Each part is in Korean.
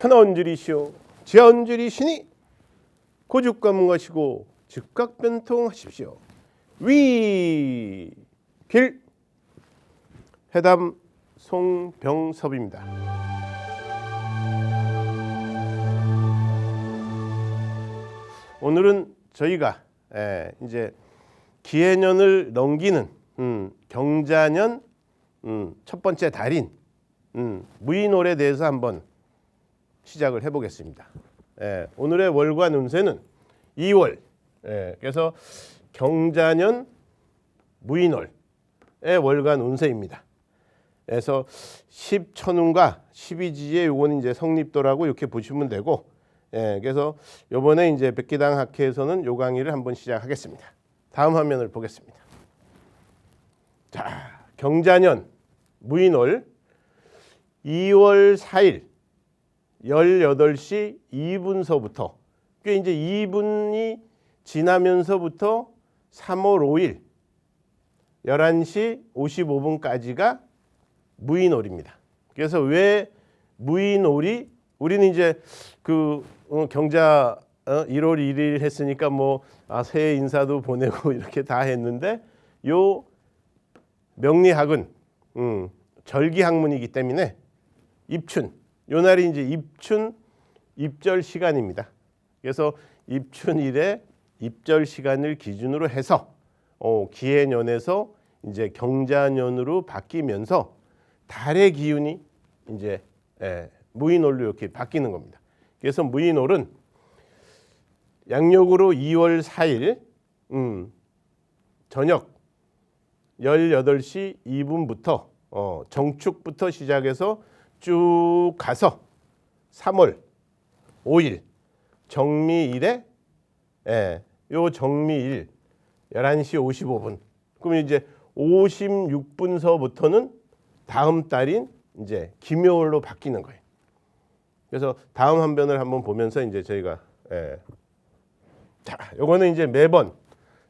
천하언질이시오 지하언질이시니 고죽가문가시고 즉각변통하십시오. 위 길 해담 송병섭입니다. 오늘은 저희가 이제 기해년을 넘기는 경자년 첫 번째 달인 무인월에 대해서 한번 시작을 해보겠습니다. 오늘의 월과 운세는 2월. 그래서 경자년 무인월의 월간 운세입니다. 그래서 10천운과 12지의 요거는 이제 성립도라고 이렇게 보시면 되고, 그래서 요번에 이제 백기당 학회에서는 요 강의를 한번 시작하겠습니다. 다음 화면을 보겠습니다. 자, 경자년 무인월 2월 4일 18시 2분서부터 꽤 이제 2분이 지나면서부터 3월 5일 11시 55분까지가 무인월입니다. 그래서 왜 무인월이 우리는 이제 그 경자 1월 1일 했으니까 뭐 새해 인사도 보내고 이렇게 다 했는데 요 명리학은 절기학문이기 때문에 입춘 요 날이 이제 입춘 입절 시간입니다. 그래서 입춘일에 입절 시간을 기준으로 해서 기해년에서 이제 경자년으로 바뀌면서 달의 기운이 이제 무인월로 이렇게 바뀌는 겁니다. 그래서 무인월은 양력으로 2월 4일 저녁 18시 2분부터 정축부터 시작해서 쭉 가서 3월 5일 정미일에 요 정미일 11시 55분 그러면 이제 56분서부터는 다음 달인 이제 김묘월로 바뀌는 거예요. 그래서 다음 한변을 한번 보면서 이제 저희가 자, 요거는 이제 매번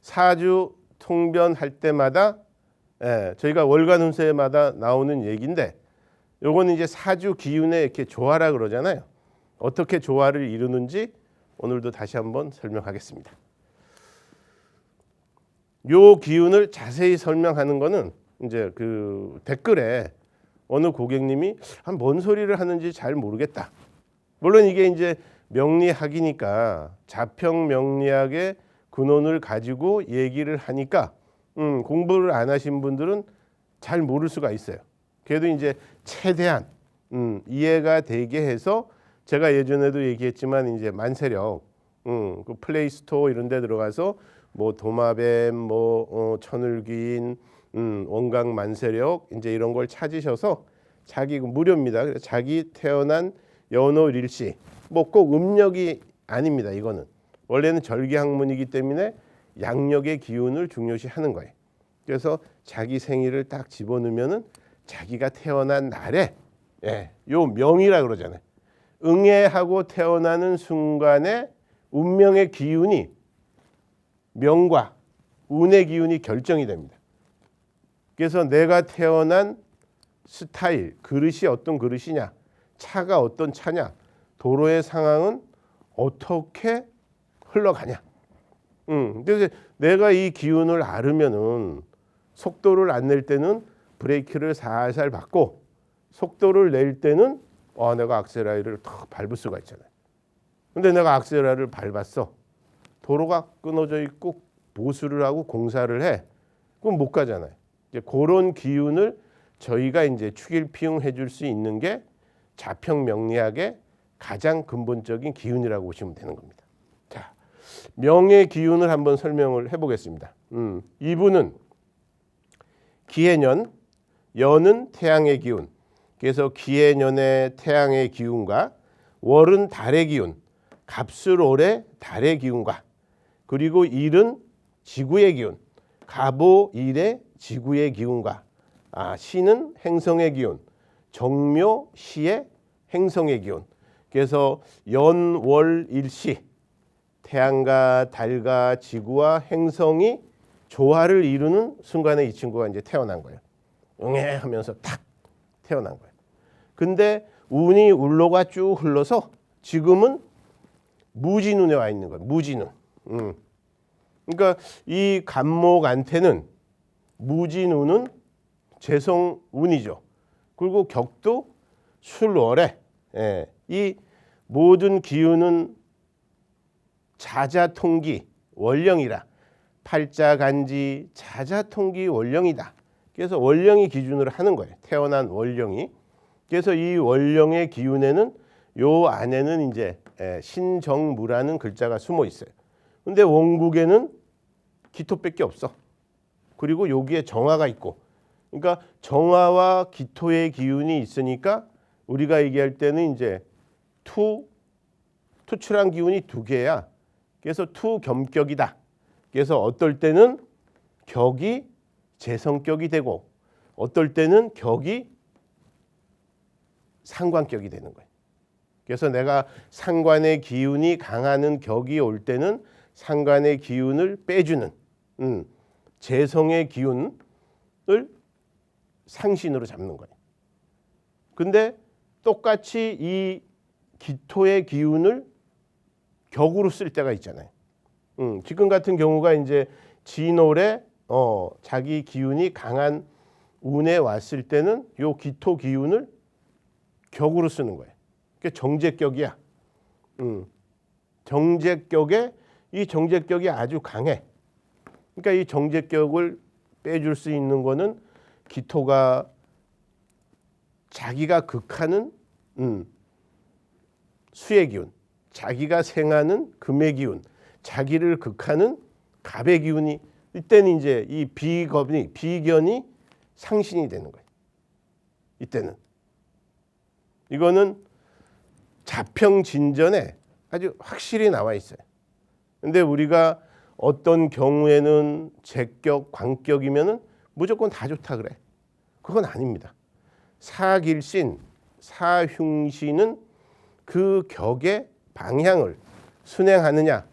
사주 통변할 때마다 저희가 월간 운세마다 나오는 얘기인데 요거는 이제 사주 기운의 이렇게 조화라 그러잖아요. 어떻게 조화를 이루는지 오늘도 다시 한번 설명하겠습니다. 요 기운을 자세히 설명하는 거는 이제 그 댓글에 어느 고객님이 뭔 소리를 하는지 잘 모르겠다. 물론 이게 이제 명리학이니까 자평 명리학의 근원을 가지고 얘기를 하니까 공부를 안 하신 분들은 잘 모를 수가 있어요. 그래도 이제 최대한 이해가 되게 해서 제가 예전에도 얘기했지만 이제 만세력 그 플레이스토어 이런 데 들어가서 뭐 도마뱀 천을귀인 원강 만세력 이제 이런 걸 찾으셔서 자기 무료입니다. 그래서 자기 태어난 연월일시 뭐 꼭 음력이 아닙니다. 이거는 원래는 절기학문이기 때문에 양력의 기운을 중요시하는 거예요. 그래서 자기 생일을 딱 집어넣으면은 자기가 태어난 날에 요 명이라 그러잖아요. 응애하고 태어나는 순간에 운명의 기운이 명과 운의 기운이 결정이 됩니다. 그래서 내가 태어난 스타일, 그릇이 어떤 그릇이냐, 차가 어떤 차냐, 도로의 상황은 어떻게 흘러가냐. 그래서 내가 이 기운을 알으면은 속도를 안 낼 때는 브레이크를 살살 밟고 속도를 낼 때는 내가 악셀라를 탁 밟을 수가 있잖아요. 근데 내가 악셀라를 밟았어. 도로가 끊어져 있고 보수를 하고 공사를 해. 그럼 못 가잖아요. 이제 그런 기운을 저희가 이제 축일피용해 줄 수 있는 게 자평 명리학의 가장 근본적인 기운이라고 보시면 되는 겁니다. 자, 명의 기운을 한번 설명을 해보겠습니다. 이분은 기해년, 연은 태양의 기운. 그래서 기해년의 태양의 기운과 월은 달의 기운, 갑술월의 달의 기운과 그리고 일은 지구의 기운, 갑오일의 지구의 기운과 시는 행성의 기운, 정묘 시의 행성의 기운. 그래서 연월일시 태양과 달과 지구와 행성이 조화를 이루는 순간에 이 친구가 이제 태어난 거예요. 응애하면서 탁 태어난 거예요. 근데 운이 울로가 쭉 흘러서 지금은 무진운에 와 있는 거예요. 무진운. 그러니까 이 간목한테는 무진운은 재성운이죠. 그리고 격도 술월에 이 모든 기운은 자자통기 원령이라 팔자간지 자자통기 원령이다. 그래서 원령이 기준으로 하는 거예요. 태어난 원령이. 그래서 이 원령의 기운에는 요 안에는 이제 신정무라는 글자가 숨어 있어요. 근데 원국에는 기토밖에 없어. 그리고 여기에 정화가 있고, 그러니까 정화와 기토의 기운이 있으니까 우리가 얘기할 때는 이제 투출한 기운이 두 개야. 그래서 투겸격이다. 그래서 어떨 때는 격이 재성격이 되고 어떨 때는 격이 상관격이 되는 거예요. 그래서 내가 상관의 기운이 강하는 격이 올 때는 상관의 기운을 빼주는 재성의 기운을 상신으로 잡는 거예요. 근데 똑같이 이 기토의 기운을 격으로 쓸 때가 있잖아요. 지금 같은 경우가 이제 진월에 자기 기운이 강한 운에 왔을 때는 요 기토 기운을 격으로 쓰는 거예요. 그게 정제격이야. 정제격에 이 정제격이 아주 강해. 그러니까 이 정제격을 빼줄 수 있는 거는 기토가 자기가 극하는 수의 기운, 자기가 생하는 금의 기운, 자기를 극하는 갑의 기운이 이때는 이제 이 비견이 상신이 되는 거예요. 이때는 이거는 자평진전에 아주 확실히 나와 있어요. 근데 우리가 어떤 경우에는 제격, 광격이면은 무조건 다 좋다 그래. 그건 아닙니다. 사길신, 사흉신은 그 격의 방향을 순행하느냐,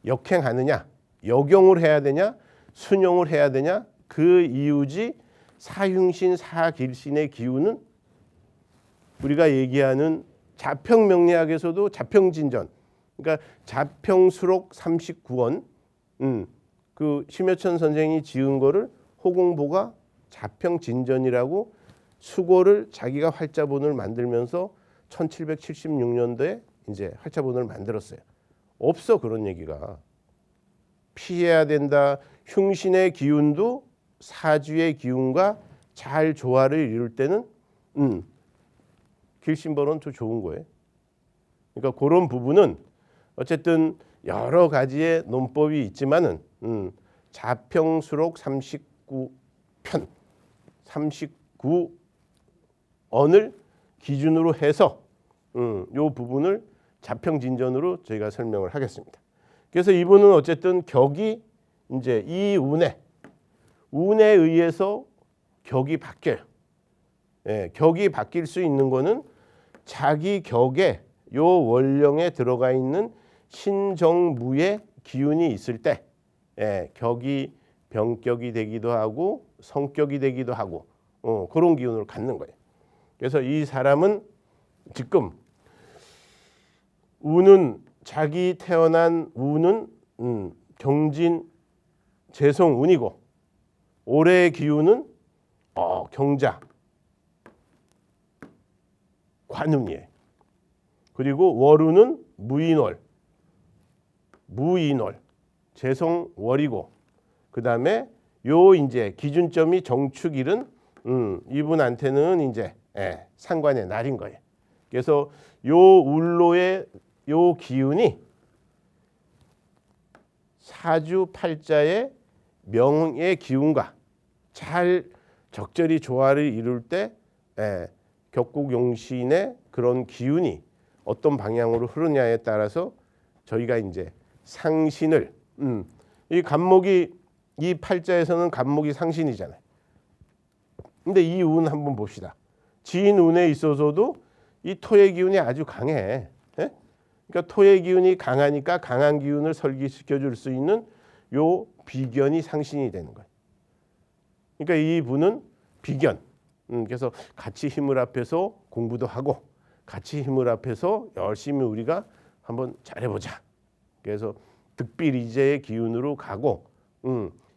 역행하느냐, 역용을 해야 되냐, 순용을 해야 되냐, 그 이유지. 사흉신, 사길신의 기운은 우리가 얘기하는 자평명리학에서도 자평진전, 그러니까 자평수록 39원, 그 심여천 선생이 지은 거를 호공보가 자평진전이라고 수고를 자기가 활자본을 만들면서 1776년도에 이제 활자본을 만들었어요. 없어 그런 얘기가. 피해야 된다. 흉신의 기운도 사주의 기운과 잘 조화를 이룰 때는 길신벌은 더 좋은 거예요. 그러니까 그런 부분은 어쨌든 여러 가지의 논법이 있지만은 자평수록 39편 39언을 기준으로 해서 요 부분을 자평진전으로 저희가 설명을 하겠습니다. 그래서 이분은 어쨌든 격이 이제 이 운에 의해서 격이 바뀌어요. 격이 바뀔 수 있는 거는 자기 격에 요 원령에 들어가 있는 신정무의 기운이 있을 때 격이 병격이 되기도 하고 성격이 되기도 하고 그런 기운을 갖는 거예요. 그래서 이 사람은 지금 운은 자기 태어난 운은 경진 재성운이고 올해의 기운은 경자 관운이에요. 그리고 월운은 무인월 재성월이고 그 다음에 요 이제 기준점이 정축일은 이분한테는 이제 상관의 날인 거예요. 그래서 요 울로의 요 기운이 사주 팔자의 명의 기운과 잘 적절히 조화를 이룰 때 격국용신의 그런 기운이 어떤 방향으로 흐르냐에 따라서 저희가 이제 상신을 이 간목이 이 팔자에서는 간목이 상신이잖아요. 근데 이 운 한번 봅시다. 지인운에 있어서도 이 토의 기운이 아주 강해. 그러니까 토의 기운이 강하니까 강한 기운을 설기시켜 줄 수 있는 요 비견이 상신이 되는 거예요. 그러니까 이 분은 비견. 그래서 같이 힘을 합해서 공부도 하고 같이 힘을 합해서 열심히 우리가 한번 잘해보자. 그래서 득비리재의 기운으로 가고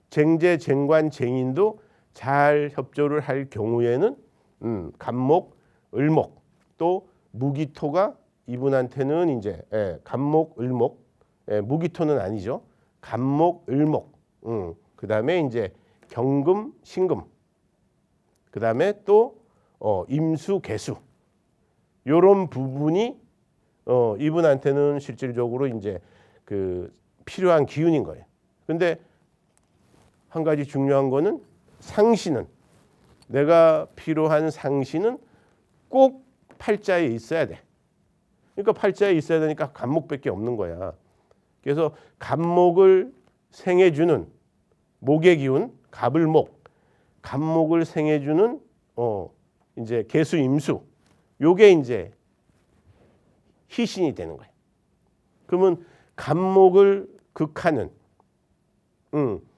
쟁제, 쟁관, 쟁인도 잘 협조를 할 경우에는 간목, 을목 또 무기토가 이분한테는 이제 간목, 을목 무기토는 아니죠. 간목, 을목 그 다음에 이제 경금, 신금 그 다음에 또 임수, 개수 요런 부분이 이분한테는 실질적으로 이제 그 필요한 기운인 거예요. 근데 한 가지 중요한 거는 상신은 내가 필요한 상신은 꼭 팔자에 있어야 돼. 그러니까 팔자에 있어야 되니까 간목밖에 없는 거야. 그래서 간목을 생해주는 목의 기운, 갑을목, 간목을 생해주는 이제 개수, 임수, 요게 이제 희신이 되는 거예요. 그러면 간목을 극하는,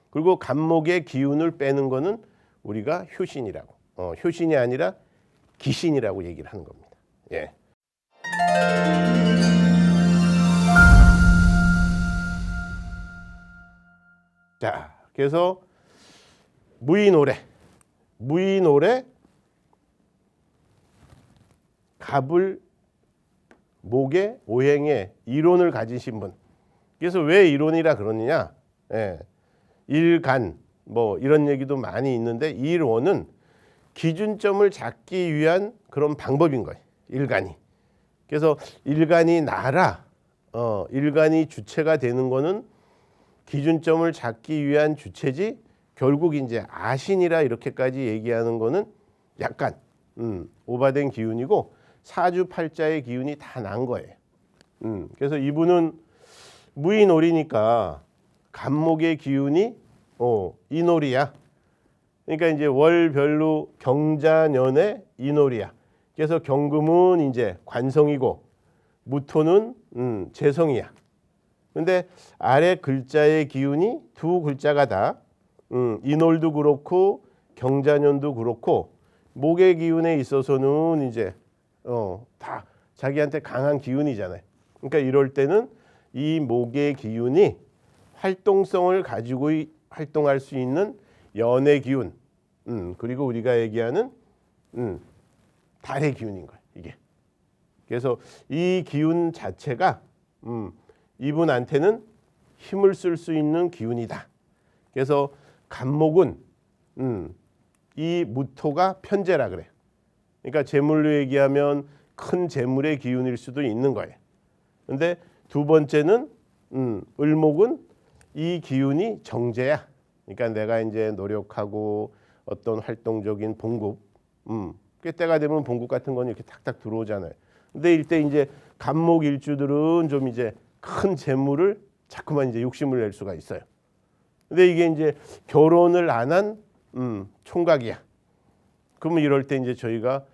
그리고 간목의 기운을 빼는 거는 우리가 효신이라고, 효신이 아니라 기신이라고 얘기를 하는 겁니다. 예. 자, 그래서 무인오래, 갑을 목에 오행의 이론을 가지신 분. 그래서 왜 이론이라 그러느냐? 일간 뭐 이런 얘기도 많이 있는데 일원은 기준점을 잡기 위한 그런 방법인 거예요. 일간이. 그래서 일간이 나라, 일간이 주체가 되는 거는 기준점을 잡기 위한 주체지 결국 이제 아신이라 이렇게까지 얘기하는 거는 약간 오바된 기운이고 사주팔자의 기운이 다 난 거예요. 그래서 이분은 무인오리니까 간목의 기운이 인오리야. 그러니까 이제 월별로 경자년의 인오리야. 그래서 경금은 이제 관성이고 무토는 재성이야. 근데 아래 글자의 기운이 두 글자가 다 인월도 그렇고 경자년도 그렇고 목의 기운에 있어서는 이제 다 자기한테 강한 기운이잖아요. 그러니까 이럴 때는 이 목의 기운이 활동성을 가지고 활동할 수 있는 연의 기운, 그리고 우리가 얘기하는 달의 기운인 거예요. 이게. 그래서 이 기운 자체가 이분한테는 힘을 쓸 수 있는 기운이다. 그래서 간목은 이 무토가 편재라 그래요. 그러니까 재물로 얘기하면 큰 재물의 기운일 수도 있는 거예요. 근데 두 번째는 을목은 이 기운이 정제야. 그러니까 내가 이제 노력하고 어떤 활동적인 봉급, 때가 되면 봉급 같은 건 이렇게 탁탁 들어오잖아요. 근데 이때 이제 간목 일주들은 좀 이제 큰 재물을 자꾸만 이제 욕심을 낼 수가 있어요. 근데 이게 이제 결혼을 안 한 총각이야. 그러면 이럴 때 이제 저희가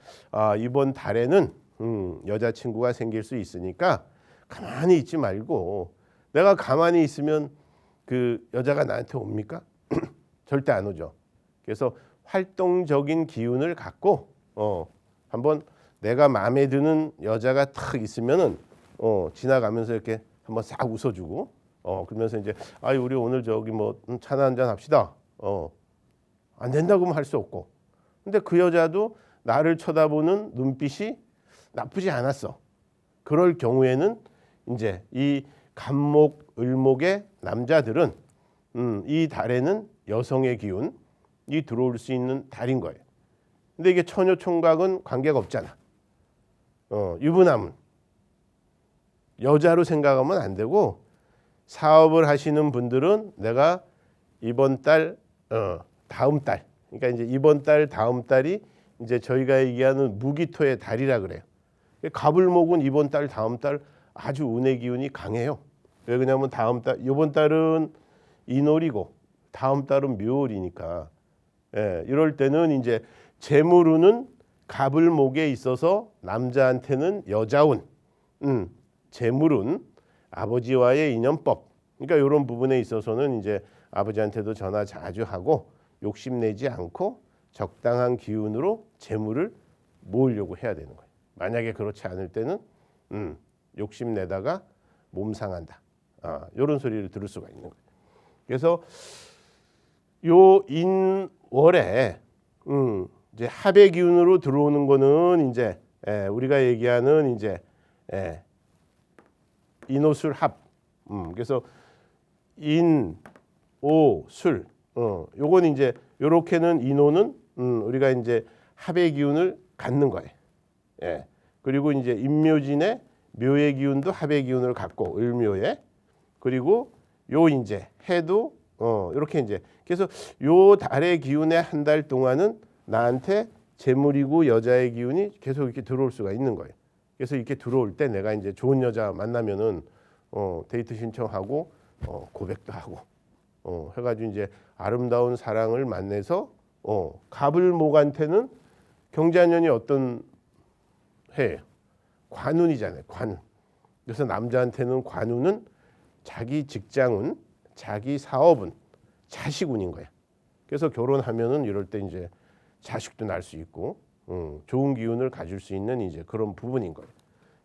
이번 달에는 여자친구가 생길 수 있으니까 가만히 있지 말고, 내가 가만히 있으면 그 여자가 나한테 옵니까? 절대 안 오죠. 그래서 활동적인 기운을 갖고 한번 내가 마음에 드는 여자가 탁 있으면은 지나가면서 이렇게 한번 싹 웃어주고 그러면서 이제 우리 오늘 저기 뭐 차나 한잔 합시다. 안 된다고는 할 수 없고, 근데 그 여자도 나를 쳐다보는 눈빛이 나쁘지 않았어. 그럴 경우에는 이제 이 간목, 을목의 남자들은 이 달에는 여성의 기운이 들어올 수 있는 달인 거예요. 근데 이게 처녀 총각은 관계가 없잖아. 유부남은 여자로 생각하면 안 되고, 사업을 하시는 분들은 내가 이번 달, 다음 달, 그러니까 이제 이번 달, 다음 달이 이제 저희가 얘기하는 무기토의 달이라 그래요. 갑을목은 이번 달, 다음 달 아주 운의 기운이 강해요. 왜 그러냐면 다음 달, 이번 달은 인월이고 다음 달은 묘월이니까. 이럴 때는 이제 재물운은 갑을목에 있어서 남자한테는 여자운, 재물운, 아버지와의 인연법. 그러니까 이런 부분에 있어서는 이제 아버지한테도 전화 자주 하고 욕심내지 않고 적당한 기운으로 재물을 모으려고 해야 되는 거예요. 만약에 그렇지 않을 때는 욕심내다가 몸 상한다. 이런 소리를 들을 수가 있는 거예요. 그래서 요 인월에 이제 합의 기운으로 들어오는 거는 이제 우리가 얘기하는 이제 인오술 합. 그래서 인오술. 요건 이제 요렇게는 인오는 우리가 이제 합의 기운을 갖는 거예요. 예. 그리고 이제 인묘진의 묘의 기운도 합의 기운을 갖고 을묘에, 그리고 요 이제 해도 이렇게 이제, 그래서 요 달의 기운에 한 달 동안은 나한테 재물이고 여자의 기운이 계속 이렇게 들어올 수가 있는 거예요. 그래서 이렇게 들어올 때 내가 이제 좋은 여자 만나면은 데이트 신청하고 고백도 하고 해가지고 이제 아름다운 사랑을 만나서 갑을목한테는 경자년이 어떤 해예요? 관운이잖아요. 관운. 그래서 남자한테는 관운은 자기 직장운, 자기 사업운, 자식운인 거야. 그래서 결혼하면은 이럴 때 이제 자식도 날 수 있고 좋은 기운을 가질 수 있는 이제 그런 부분인 거예요.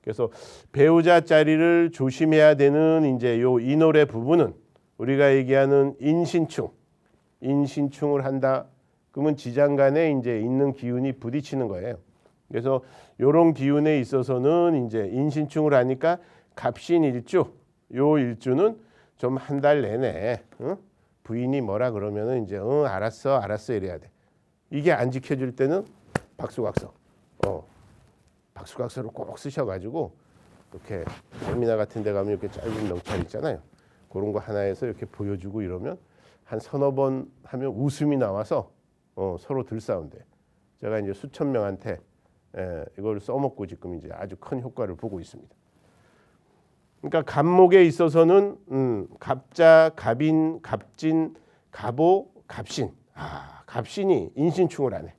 그래서 배우자 자리를 조심해야 되는 이제 요 인월의 부분은 우리가 얘기하는 인신충을 한다. 그러면 지장간에 이제 있는 기운이 부딪히는 거예요. 그래서 요런 기운에 있어서는 이제 인신충을 하니까 갑신일주, 요 일주는 좀 한 달 내내 부인이 뭐라 그러면은 이제 알았어 이래야 돼. 이게 안 지켜줄 때는 박수각서, 박수각서를 꼭 쓰셔가지고 이렇게 세미나 같은 데 가면 이렇게 짧은 명찰 있잖아요. 그런 거 하나에서 이렇게 보여주고 이러면 한 서너 번 하면 웃음이 나와서 서로 들싸운대. 제가 이제 수천 명한테 이걸 써먹고 지금 이제 아주 큰 효과를 보고 있습니다. 그러니까 갑목에 있어서는 갑자, 갑인, 갑진, 갑오, 갑신. 갑신이 인신충을 하네.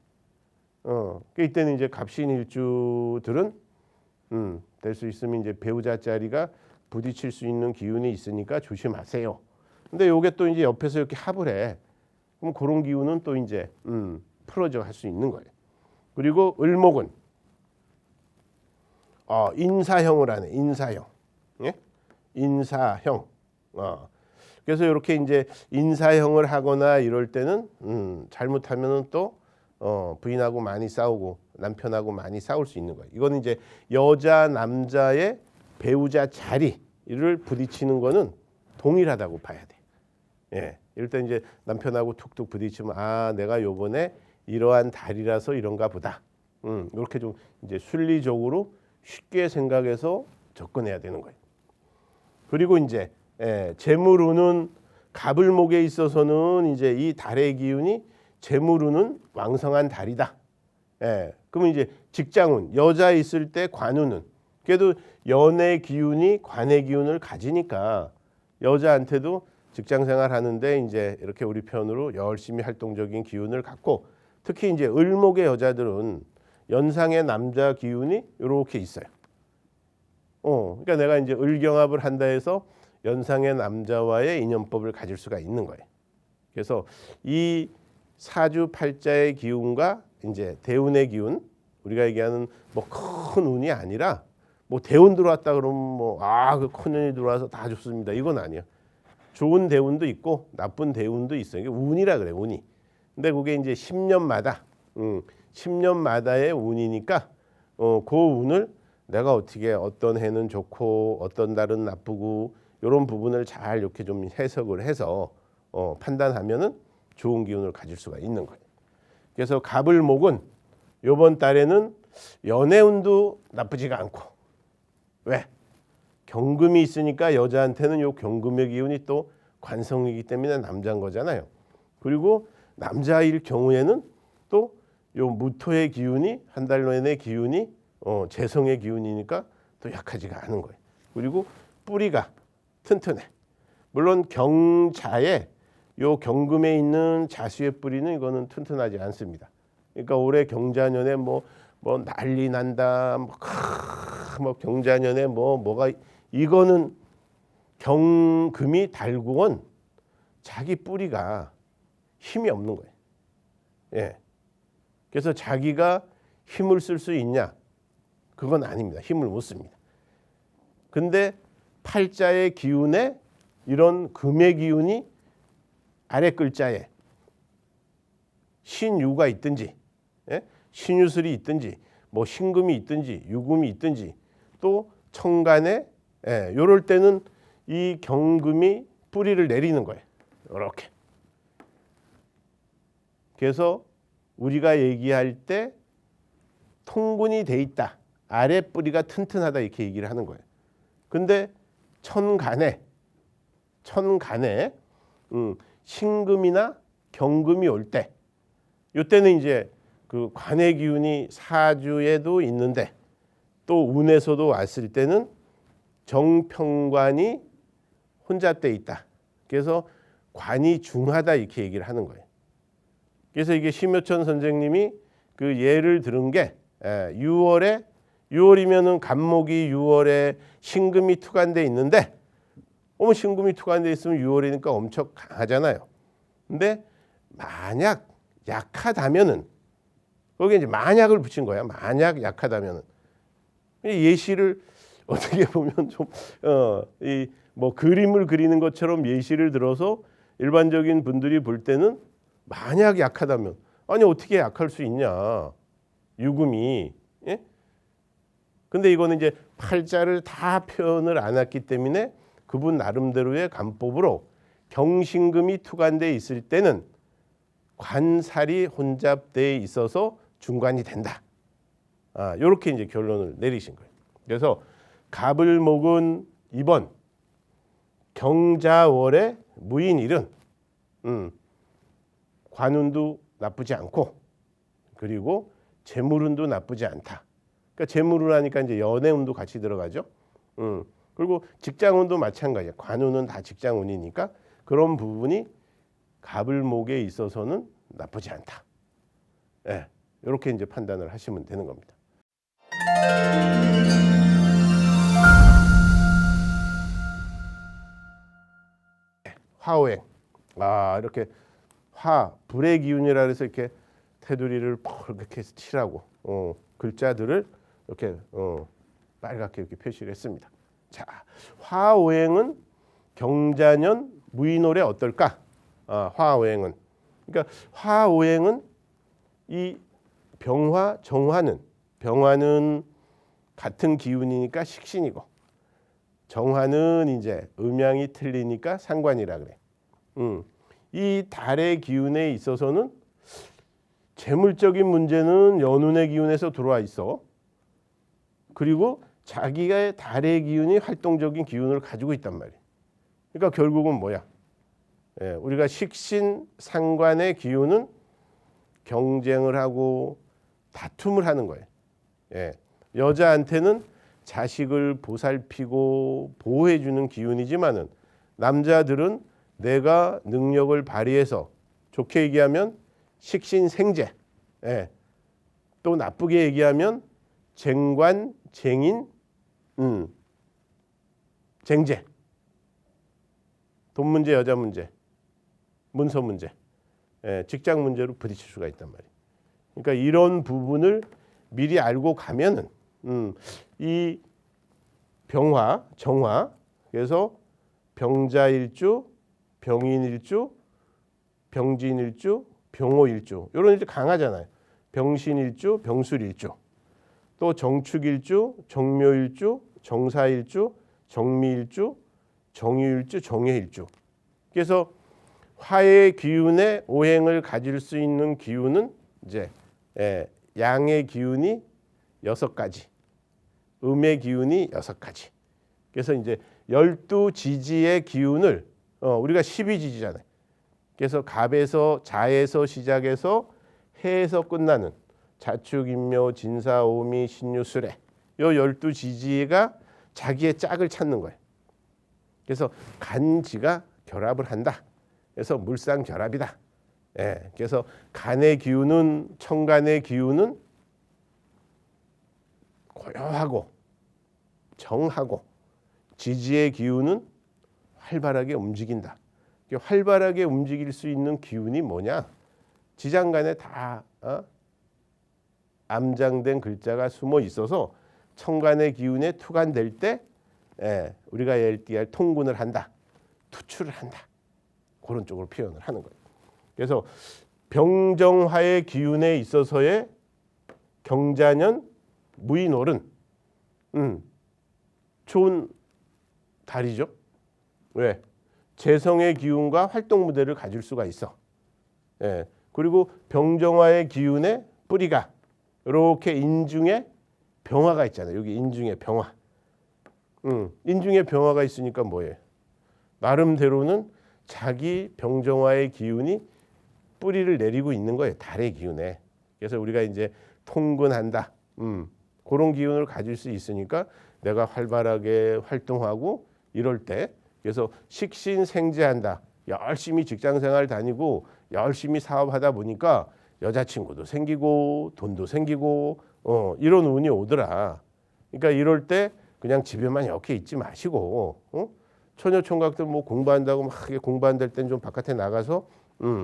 이때는 이제 갑신일주들은 될 수 있으면 이제 배우자 자리가 부딪힐 수 있는 기운이 있으니까 조심하세요. 근데 요게 또 이제 옆에서 이렇게 합을 해. 그럼 그런 기운은 또 이제 풀어져 할 수 있는 거예요. 그리고 을목은 인사형을 하네. 인사형. 예? 인사형. 그래서 이렇게 이제 인사형을 하거나 이럴 때는 잘못하면은 또 부인하고 많이 싸우고 남편하고 많이 싸울 수 있는 거예요. 이거는 이제 여자 남자의 배우자 자리를 부딪히는 거는 동일하다고 봐야 돼. 예. 이럴 때 이제 남편하고 툭툭 부딪히면 내가 요번에 이러한 달이라서 이런가 보다. 이렇게 좀 이제 순리적으로 쉽게 생각해서 접근해야 되는 거예요. 그리고 이제 재물운은 갑을목에 있어서는 이제 이 달의 기운이 재물운은 왕성한 달이다. 그러면 이제 직장운, 여자 있을 때 관운은 그래도 연의 기운이 관의 기운을 가지니까 여자한테도 직장생활 하는데 이제 이렇게 우리 편으로 열심히 활동적인 기운을 갖고, 특히 이제 을목의 여자들은 연상의 남자 기운이 이렇게 있어요. 그러니까 내가 이제 을경합을 한다 해서 연상의 남자와의 인연법을 가질 수가 있는 거예요. 그래서 이 사주팔자의 기운과 이제 대운의 기운, 우리가 얘기하는 뭐 큰 운이 아니라 뭐 대운 들어왔다 그러면 그 큰 운이 들어와서 다 좋습니다. 이건 아니에요. 좋은 대운도 있고 나쁜 대운도 있어요. 이게 운이라 그래, 운이. 근데 그게 이제 10년마다 10년마다의 운이니까 그 운을 내가 어떻게 어떤 해는 좋고 어떤 달은 나쁘고 이런 부분을 잘 이렇게 좀 해석을 해서 판단하면은 좋은 기운을 가질 수가 있는 거예요. 그래서 갑을목은 이번 달에는 연애운도 나쁘지가 않고, 왜? 경금이 있으니까 여자한테는 요 경금의 기운이 또 관성이기 때문에 남자인 거잖아요. 그리고 남자일 경우에는 또 요 무토의 기운이 한 달 내내 기운이 재성의 기운이니까 또 약하지가 않은 거예요. 그리고 뿌리가 튼튼해. 물론 경자에 요 경금에 있는 자수의 뿌리는 이거는 튼튼하지 않습니다. 그러니까 올해 경자년에 뭐 난리 난다, 뭐 경자년에 뭐가, 이거는 경금이 달구원 자기 뿌리가 힘이 없는 거예요. 예. 그래서 자기가 힘을 쓸 수 있냐? 그건 아닙니다. 힘을 못 씁니다. 근데 팔자의 기운에 이런 금의 기운이 아래 글자에 신유가 있든지, 예? 신유술이 있든지, 뭐 신금이 있든지, 유금이 있든지, 또 천간에 요럴 때는 이 경금이 뿌리를 내리는 거예요. 이렇게. 그래서 우리가 얘기할 때 통분이 돼 있다, 아래 뿌리가 튼튼하다 이렇게 얘기를 하는 거예요. 근데 천간에 신금이나 경금이 올 때, 이때는 이제 그 관의 기운이 사주에도 있는데 또 운에서도 왔을 때는 정평관이 혼잡돼 있다. 그래서 관이 중하다 이렇게 얘기를 하는 거예요. 그래서 이게 심효천 선생님이 그 예를 들은 게 6월이면은 간목이 6월에 신금이 투관돼 있는데, 신금이 투관돼 있으면 6월이니까 엄청 강하잖아요. 근데 만약 약하다면은, 거기에 이제 만약을 붙인 거야. 만약 약하다면은 예시를 어떻게 보면 좀 이 뭐 그림을 그리는 것처럼 예시를 들어서 일반적인 분들이 볼 때는 만약 약하다면, 아니 어떻게 약할 수 있냐, 유금이. 예? 근데 이거는 이제 팔자를 다 표현을 안 했기 때문에 그분 나름대로의 간법으로 경신금이 투관돼 있을 때는 관살이 혼잡돼 있어서 중관이 된다. 이렇게 이제 결론을 내리신 거예요. 그래서 갑을목은 2번 경자월의 무인일은 관운도 나쁘지 않고, 그리고 재물운도 나쁘지 않다. 그러니까 재물을 하니까 이제 연애운도 같이 들어가죠. 그리고 직장운도 마찬가지야. 관운은 다 직장운이니까 그런 부분이 갑을목에 있어서는 나쁘지 않다. 예, 이렇게 이제 판단을 하시면 되는 겁니다. 화오행. 이렇게 불의 기운이라 해서 이렇게 테두리를 이렇게 칠하고 글자들을 이렇게 빨갛게 이렇게 표시를 했습니다. 자, 화오행은 경자년 무인월에 어떨까? 화오행은, 그러니까 화오행은 이 병화, 병화는 같은 기운이니까 식신이고, 정화는 이제 음양이 틀리니까 상관이라 그래. 이 달의 기운에 있어서는 재물적인 문제는 연운의 기운에서 들어와 있어. 그리고 자기가 달의 기운이 활동적인 기운을 가지고 있단 말이야. 그러니까 결국은 뭐야? 우리가 식신 상관의 기운은 경쟁을 하고 다툼을 하는 거예요. 여자한테는 자식을 보살피고 보호해주는 기운이지만은, 남자들은 내가 능력을 발휘해서, 좋게 얘기하면 식신생재, 또 나쁘게 얘기하면 쟁관, 쟁인, 쟁제, 돈 문제, 여자 문제, 문서 문제, 직장 문제로 부딪힐 수가 있단 말이에요. 그러니까 이런 부분을 미리 알고 가면은 이 병화, 정화, 그래서 병자일주, 병인일주, 병진일주, 병호일주, 이런 일주 강하잖아요. 병신일주, 병술일주, 또 정축일주, 정묘일주, 정사일주, 정미일주, 정유일주, 정해일주. 그래서 화의 기운에 오행을 가질 수 있는 기운은 이제 양의 기운이 6가지, 음의 기운이 6가지. 그래서 이제 12지지의 기운을 우리가 12지지잖아요. 그래서 갑에서 자에서 시작해서 해에서 끝나는 자축, 인묘, 진사, 오미, 신유, 수레, 요 12지지가 자기의 짝을 찾는 거예요. 그래서 간지가 결합을 한다. 그래서 물상결합이다. 그래서 간의 기운은, 천간의 기운은 고요하고 정하고, 지지의 기운은 활발하게 움직인다. 활발하게 움직일 수 있는 기운이 뭐냐? 지장간에 다 암장된 글자가 숨어 있어서 천간의 기운에 투간될 때 우리가 LDR 통군을 한다, 투출을 한다, 그런 쪽으로 표현을 하는 거예요. 그래서 병정화의 기운에 있어서의 경자년 무인월은 좋은 달이죠. 왜? 재성의 기운과 활동 무대를 가질 수가 있어. 그리고 병정화의 기운의 뿌리가 이렇게 인중에 병화가 있잖아요. 여기 인중에 병화. 인중에 병화가 있으니까 뭐예요? 나름대로는 자기 병정화의 기운이 뿌리를 내리고 있는 거예요. 달의 기운에. 그래서 우리가 이제 통근한다. 그런 기운을 가질 수 있으니까 내가 활발하게 활동하고 이럴 때, 그래서 식신생재한다. 열심히 직장생활 다니고 열심히 사업하다 보니까 여자친구도 생기고 돈도 생기고 이런 운이 오더라. 그러니까 이럴 때 그냥 집에만 이렇게 있지 마시고 처녀총각들 뭐 공부한다고 막 공부한다는 땐 좀 바깥에 나가서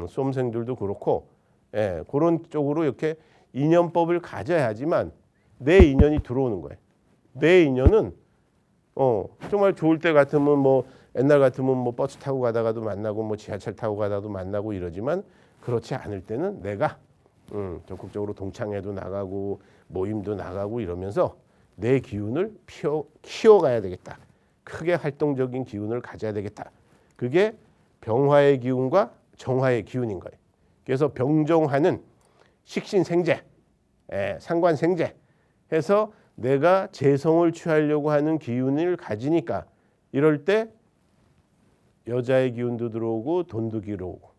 수험생들도 그렇고 그런 쪽으로 이렇게 인연법을 가져야지만 내 인연이 들어오는 거예요. 내 인연은 정말 좋을 때 같으면 뭐 옛날 같으면 뭐 버스 타고 가다가도 만나고 뭐 지하철 타고 가다가도 만나고 이러지만 그렇지 않을 때는 내가 적극적으로 동창회도 나가고 모임도 나가고 이러면서 내 기운을 키워가야 되겠다. 크게 활동적인 기운을 가져야 되겠다. 그게 병화의 기운과 정화의 기운인 거예요. 그래서 병정화는 식신생재, 상관생재 해서 내가 재성을 취하려고 하는 기운을 가지니까 이럴 때 여자의 기운도 들어오고 돈도 들어오고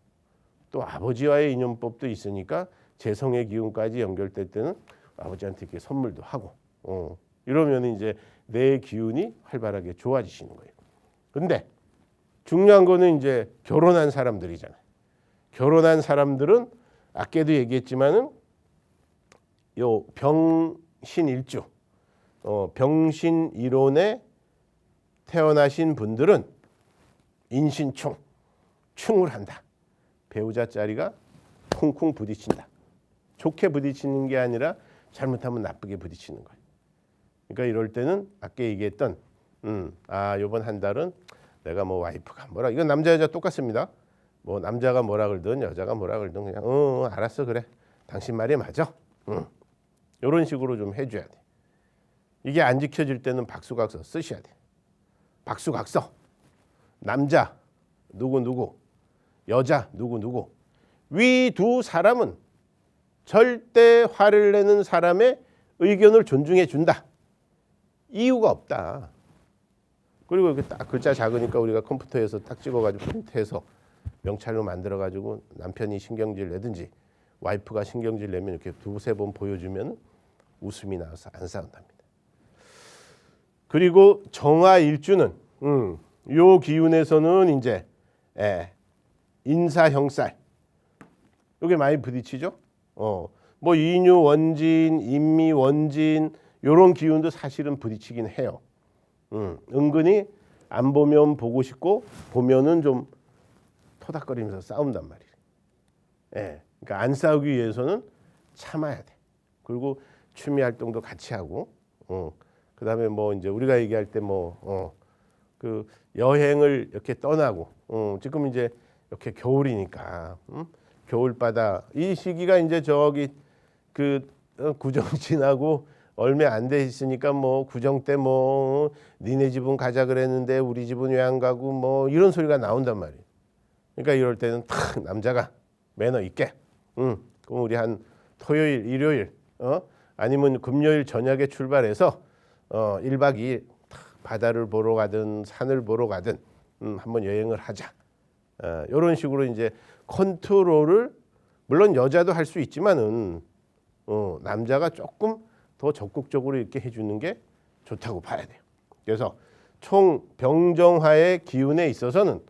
또 아버지와의 인연법도 있으니까 재성의 기운까지 연결될 때는 아버지한테 이렇게 선물도 하고 이러면 이제 내 기운이 활발하게 좋아지시는 거예요. 근데 중요한 거는 이제 결혼한 사람들이잖아요. 결혼한 사람들은 아까도 얘기했지만은 요 병신일주, 병신일혼에 태어나신 분들은 인신충, 충을 한다. 배우자 자리가 쿵쿵 부딪힌다. 좋게 부딪히는 게 아니라 잘못하면 나쁘게 부딪히는 거예요. 그러니까 이럴 때는 아까 얘기했던 요번 한 달은 내가 뭐 와이프가 뭐라, 이건 남자 여자 똑같습니다. 뭐 남자가 뭐라 그러든 여자가 뭐라 그러든 그냥 알았어, 그래, 당신 말이 맞아. 이런 식으로 좀 해줘야 돼. 이게 안 지켜질 때는 박수각서 쓰셔야 돼. 박수각서. 남자 누구, 여자 누구. 위 두 사람은 절대 화를 내는 사람의 의견을 존중해 준다. 이유가 없다. 그리고 이렇게 딱 글자 작으니까 우리가 컴퓨터에서 딱 찍어가지고 프린트해서 명찰로 만들어가지고 남편이 신경질 내든지 와이프가 신경질 내면 이렇게 두세 번 보여주면 웃음이 나와서 안 싸운답니다. 그리고 정화일주는 요 기운에서는 이제 인사형살 요게 많이 부딪히죠. 뭐 인유원진, 인미원진 요런 기운도 사실은 부딪히긴 해요. 은근히 안 보면 보고 싶고 보면은 좀 토닥거리면서 싸운단 말이에요. 그러니까 안 싸우기 위해서는 참아야 돼. 그리고 취미 활동도 같이 하고, 그다음에 뭐 이제 우리가 얘기할 때 뭐 그 여행을 이렇게 떠나고, 지금 이제 이렇게 겨울이니까 겨울바다 이 시기가 이제 저기 그 구정 지나고 얼마 안 돼 있으니까 뭐 구정 때 뭐 니네 집은 가자 그랬는데 우리 집은 왜 안 가고 뭐 이런 소리가 나온단 말이에요. 그러니까 이럴 때는 탁 남자가 매너 있게, 그럼 우리 한 토요일, 일요일, 아니면 금요일 저녁에 출발해서 1박 2일 바다를 보러 가든 산을 보러 가든 한번 여행을 하자. 이런 식으로 이제 컨트롤을 물론 여자도 할 수 있지만은 남자가 조금 더 적극적으로 이렇게 해주는 게 좋다고 봐야 돼요. 그래서 총 병정화의 기운에 있어서는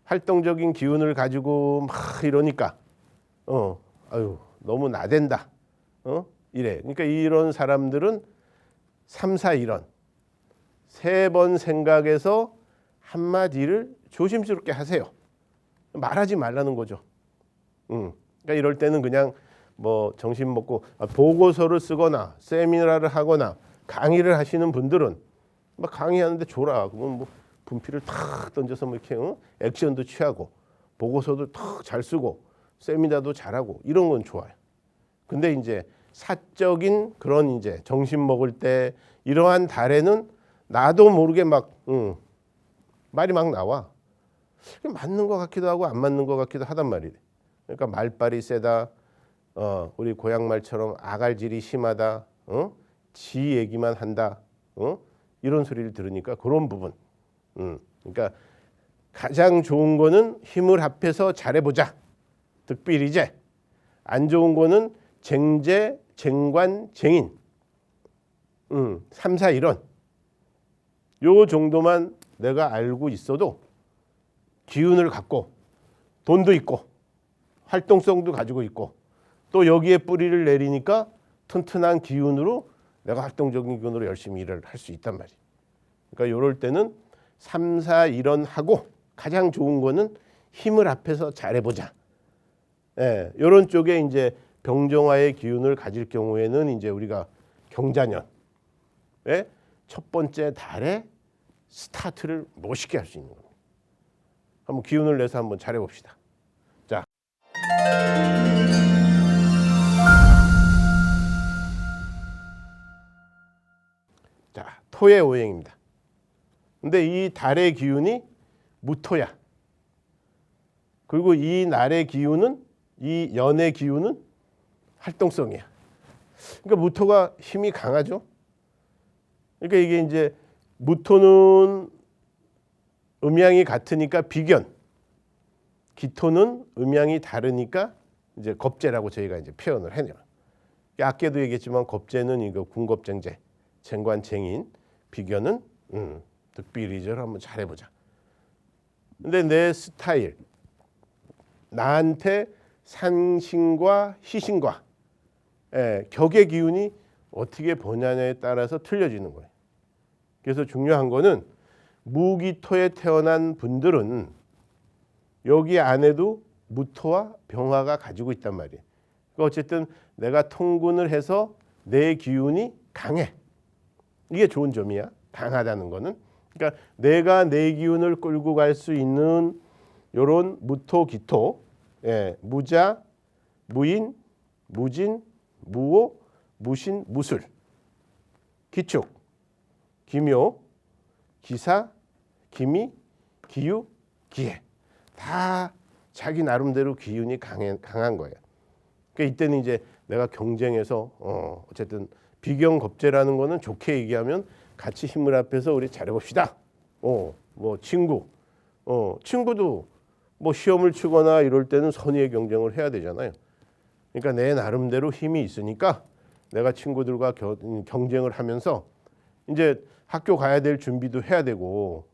활동적인 기운을 가지고 막 이러니까 너무 나댄다. 이래. 그러니까 이런 사람들은 3, 4, 1원 세 번 생각해서 한마디를 조심스럽게 하세요. 말하지 말라는 거죠. 그러니까 이럴 때는 그냥 뭐 정신 먹고 보고서를 쓰거나 세미나를 하거나 강의를 하시는 분들은 막 강의하는데 졸아. 그러면 뭐 분필을 탁 던져서 뭐 이렇게 액션도 취하고 보고서도 탁 잘 쓰고 세미나도 잘하고 이런 건 좋아요. 근데 이제 사적인 그런 이제 점심 먹을 때 이러한 달에는 나도 모르게 막 말이 막 나와. 맞는 것 같기도 하고 안 맞는 것 같기도 하단 말이래. 그러니까 말빨이 세다. 우리 고향 말처럼 아갈질이 심하다. 지 얘기만 한다. 이런 소리를 들으니까 그런 부분. 그러니까 가장 좋은 거는 힘을 합해서 잘해보자. 득비리제. 안 좋은 거는 쟁제, 쟁관, 쟁인. 3, 4, 이런. 요 정도만 내가 알고 있어도 기운을 갖고 돈도 있고 활동성도 가지고 있고 또 여기에 뿌리를 내리니까 튼튼한 기운으로 내가 활동적인 기운으로 열심히 일을 할 수 있단 말이에요. 그러니까 이럴 때는 3, 4, 이런 하고 가장 좋은 거는 힘을 합해서 잘해보자. 예, 이런 쪽에 이제 병정화의 기운을 가질 경우에는 이제 우리가 경자년의 첫 번째 달에 스타트를 멋있게 할 수 있는 겁니다. 한번 기운을 내서 한번 잘해봅시다. 자, 토의 오행입니다. 근데 이 달의 기운이 무토야. 그리고 이 날의 기운은 이 연의 기운은 활동성이야. 그러니까 무토가 힘이 강하죠. 그러니까 이게 이제 무토는 음양이 같으니까 비견, 기토는 음양이 다르니까 이제 겁재라고 저희가 이제 표현을 해요. 아까도 얘기했지만 겁재는 이거 군겁쟁제, 쟁관쟁인, 비견은 득비리저를 한번 잘해보자. 근데 내 스타일, 나한테 상신과 희신과 격의 기운이 어떻게 보냐에 따라서 틀려지는 거예요. 그래서 중요한 거는 무기토에 태어난 분들은 여기 안에도 무토와 병화가 가지고 있단 말이에요. 그러니까 어쨌든 내가 통군을 해서 내 기운이 강해. 이게 좋은 점이야. 강하다는 거는. 그러니까 내가 내 기운을 끌고 갈 수 있는 이런 무토, 기토, 무자, 무인, 무진, 무오, 무신, 무술, 기축, 기묘, 기사, 기미, 기유, 기해. 다 자기 나름대로 기운이 강한 거예요. 그러니까 이때는 이제 내가 경쟁해서 어쨌든 비경겁재라는 거는 좋게 얘기하면 같이 힘을 합해서 우리 잘해봅시다. 뭐 친구도 뭐 시험을 치거나 이럴 때는 선의의 경쟁을 해야 되잖아요. 그러니까 내 나름대로 힘이 있으니까 내가 친구들과 경쟁을 하면서 이제 학교 가야 될 준비도 해야 되고,